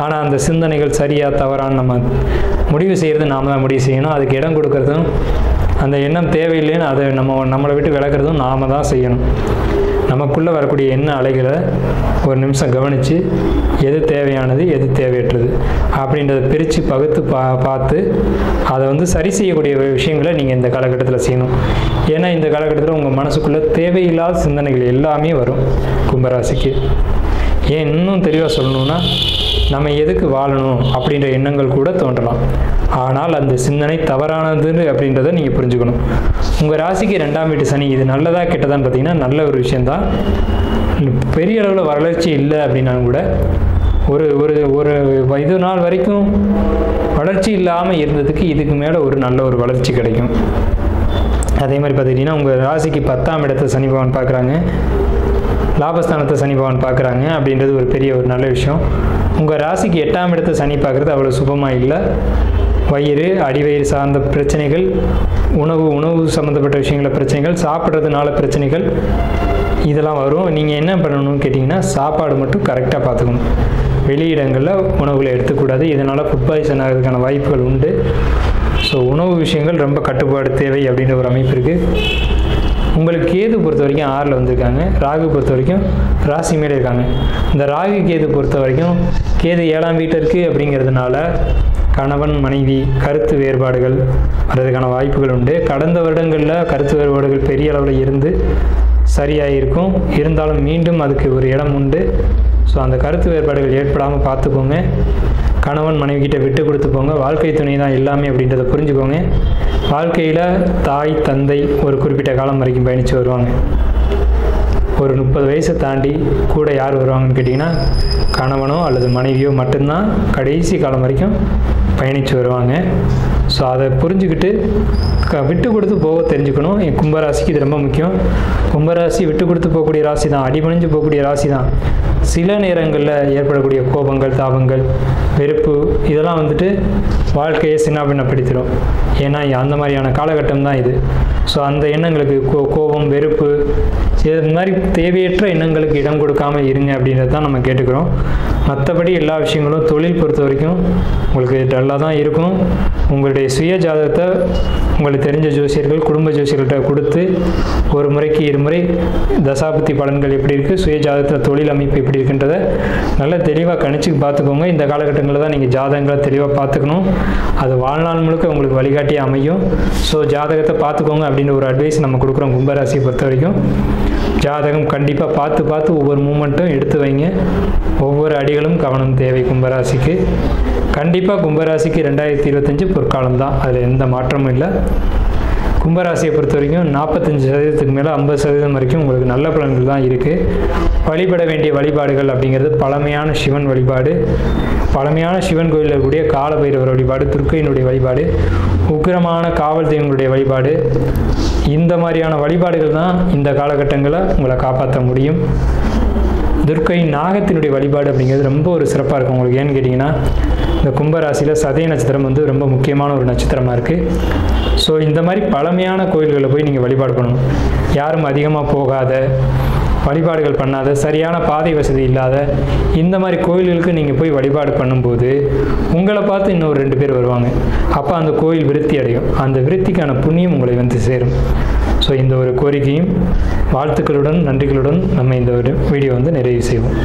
ஆனால் அந்த சிந்தனைகள் சரியாக தவறான்னு நம்ம முடிவு செய்கிறது நாம் தான் முடிவு செய்யணும். அதுக்கு இடம் கொடுக்கறதும், அந்த எண்ணம் தேவையில்லைன்னு அதை நம்மளை விட்டு விலகிறதும் நாம் தான் செய்யணும். நமக்குள்ளே வரக்கூடிய எண்ண அலைகளை ஒரு நிமிஷம் கவனித்து எது தேவையானது எது தேவையற்றது அப்படின்றத பிரித்து பகுத்து பார்த்து அதை வந்து சரி செய்யக்கூடிய விஷயங்களை நீங்கள் இந்த காலகட்டத்தில் செய்யணும். ஏன்னா இந்த காலகட்டத்தில் உங்கள் மனசுக்குள்ளே தேவையில்லாத சிந்தனைகள் எல்லாமே வரும் கும்பராசிக்கு. ஏன் இன்னும் தெளிவாக சொல்லணுன்னா, நம்ம எதுக்கு வாழணும் அப்படின்ற எண்ணங்கள் கூட தோன்றலாம். ஆனால் அந்த சிந்தனை தவறானது அப்படின்றத நீங்கள் புரிஞ்சுக்கணும். உங்கள் ராசிக்கு 2ஆம் வீட்டு சனி, இது நல்லதா கெட்டதான்னு பார்த்தீங்கன்னா நல்ல ஒரு விஷயந்தான். பெரிய அளவில் வளர்ச்சி இல்லை அப்படின்னாலும் கூட ஒரு ஒரு இது நாள் வரைக்கும் வளர்ச்சி இல்லாமல் இருந்ததுக்கு இதுக்கு மேலே ஒரு நல்ல ஒரு வளர்ச்சி கிடைக்கும். அதே மாதிரி பார்த்துக்கிட்டிங்கன்னா உங்கள் ராசிக்கு 10ஆம் இடத்தை சனி பகவான் பார்க்குறாங்க, லாபஸ்தானத்தை சனி பகவான் பார்க்குறாங்க அப்படின்றது ஒரு பெரிய ஒரு நல்ல விஷயம். உங்கள் ராசிக்கு 8ஆம் இடத்தை சனி பார்க்குறது அவ்வளோ சுபமாக இல்லை. வயிறு, அடிவயிறு சார்ந்த பிரச்சனைகள், உணவு சம்மந்தப்பட்ட விஷயங்களில் பிரச்சனைகள், சாப்பிட்றதுனால பிரச்சனைகள் இதெல்லாம் வரும். நீங்கள் என்ன பண்ணணும்னு கேட்டிங்கன்னா, சாப்பாடு மட்டும் கரெக்டாக பார்த்துக்கணும். வெளியிடங்களில் உணவுகளை எடுத்துக்கூடாது. இதனால் ஃபுட் பாய்சன் ஆகிறதுக்கான வாய்ப்புகள் உண்டு. ஸோ உணவு விஷயங்கள் ரொம்ப கட்டுப்பாடு தேவை அப்படின்ற ஒரு அமைப்பு இருக்குது. உங்களுக்கு கேது பொறுத்த வரைக்கும் 6ல் வந்திருக்காங்க. ராகு பொறுத்த வரைக்கும் ராசி மேலே இருக்காங்க. இந்த ராகு கேது பொறுத்த வரைக்கும் கேது 7ஆம் வீட்டில் இருக்குது அப்படிங்கிறதுனால கணவன் மனைவி கருத்து வேறுபாடுகள் வர்றதுக்கான வாய்ப்புகள் உண்டு. கடந்த வருடங்களில் கருத்து வேறுபாடுகள் பெரிய அளவில் இருந்து சரியாக இருக்கும். இருந்தாலும் மீண்டும் அதுக்கு ஒரு இடம் உண்டு. ஸோ அந்த கருத்து வேறுபாடுகள் ஏற்படாமல் பார்த்துக்கோங்க. கணவன் மனைவிக்கிட்ட விட்டு கொடுத்து போங்க. வாழ்க்கை துணை தான் எல்லாமே அப்படின்றத புரிஞ்சுக்கோங்க. வாழ்க்கையில் தாய் தந்தை ஒரு குறிப்பிட்ட காலம் வரைக்கும் பயணித்து வருவாங்க. ஒரு 30 வயசை தாண்டி கூட யார் வருவாங்கன்னு கேட்டிங்கன்னா கணவனோ அல்லது மனைவியோ மட்டும்தான் கடைசி காலம் வரைக்கும் பயணித்து வருவாங்க. ஸோ அதை புரிஞ்சுக்கிட்டு விட்டு கொடுத்து போக தெரிஞ்சுக்கணும். என் கும்பராசிக்கு இது ரொம்ப முக்கியம். கும்பராசி விட்டு கொடுத்து போகக்கூடிய ராசி தான், அடிபணிஞ்சு போகக்கூடிய ராசி தான். சில நேரங்களில் ஏற்படக்கூடிய கோபங்கள், தாபங்கள், வெறுப்பு இதெல்லாம் வந்துட்டு வாழ்க்கையை சின்னாபின்னப்படுத்திடும். ஏன்னா அந்த மாதிரியான காலகட்டம் தான் இது. ஸோ அந்த எண்ணங்களுக்கு கோபம், வெறுப்பு இது மாதிரி தேவையற்ற எண்ணங்களுக்கு இடம் கொடுக்காமல் இருங்க அப்படின்றது தான் நம்ம கேட்டுக்கிறோம். மற்றபடி எல்லா விஷயங்களும் தொழில் பொறுத்த வரைக்கும் உங்களுக்கு டல்லாக தான் இருக்கும். உங்களுடைய சுய ஜாதகத்தை உங்களுக்கு தெரிஞ்ச ஜோசியர்கள், குடும்ப ஜோசியர்கள்ட்ட கொடுத்து ஒரு முறைக்கு 2 முறை தசாபுத்தி பலன்கள் எப்படி இருக்குது, சுய ஜாதகத்தில் தொழில் அமைப்பு எப்படி இருக்குன்றதை நல்லா தெளிவாக கணிச்சு பார்த்துக்கோங்க. இந்த காலகட்டங்களில் தான் நீங்கள் ஜாதகங்களை தெளிவாக பார்த்துக்கணும். அது வாழ்நாள் முழுக்க உங்களுக்கு வழிகாட்டி அமையும். ஸோ ஜாதகத்தை பார்த்துக்கோங்க அப்படின்னு ஒரு அட்வைஸ் நம்ம கொடுக்குறோம். கும்பராசியை பொறுத்த வரைக்கும் ஜாதகம் கண்டிப்பாக பார்த்து ஒவ்வொரு மூமெண்ட்டும் எடுத்து வைங்க. ஒவ்வொரு அடிகளும் கவனம் தேவை கும்பராசிக்கு. கண்டிப்பாக கும்பராசிக்கு 2025 பொற்காலம் தான், அதில் எந்த மாற்றமும் இல்லை. கும்பராசியை பொறுத்த வரைக்கும் 45% மேலே 50% வரைக்கும் உங்களுக்கு நல்ல பலன்கள் தான் இருக்குது. வழிபட வேண்டிய வழிபாடுகள் அப்படிங்கிறது பழமையான சிவன் வழிபாடு, பழமையான சிவன் கோயிலில் இருக்கக்கூடிய காலபைரவர் வழிபாடு, துர்க்கையினுடைய வழிபாடு, உக்கிரமான காவல் தெய்வங்களுடைய வழிபாடு, இந்த மாதிரியான வழிபாடுகள் தான் இந்த காலகட்டங்களில் உங்களை காப்பாற்ற முடியும். துர்க்கை நாகத்தினுடைய வழிபாடு அப்படிங்கிறது ரொம்ப ஒரு சிறப்பாக இருக்கும் உங்களுக்கு. ஏன்னு கேட்டிங்கன்னா இந்த கும்பராசியில் சதய நட்சத்திரம் வந்து ரொம்ப முக்கியமான ஒரு நட்சத்திரமாக இருக்குது. ஸோ இந்த மாதிரி பழமையான கோயில்களில் போய் நீங்கள் வழிபாடு பண்ணணும். யாரும் அதிகமாக போகாத, வழிபாடுகள் பண்ணாத, சரியான பாதை வசதி இல்லாத இந்த மாதிரி கோயில்களுக்கு நீங்கள் போய் வழிபாடு பண்ணும்போது உங்களை பார்த்து இன்னொரு 2 பேர் வருவாங்க. அப்போ அந்த கோயில் விருத்தி அடையும். அந்த விருத்திக்கான புண்ணியம் உங்களை வந்து சேரும். ஸோ இந்த ஒரு கோரிக்கையும் வாழ்த்துக்களுடன் நன்றிகளுடன் நம்ம இந்த ஒரு வீடியோ வந்து நிறைவு செய்வோம்.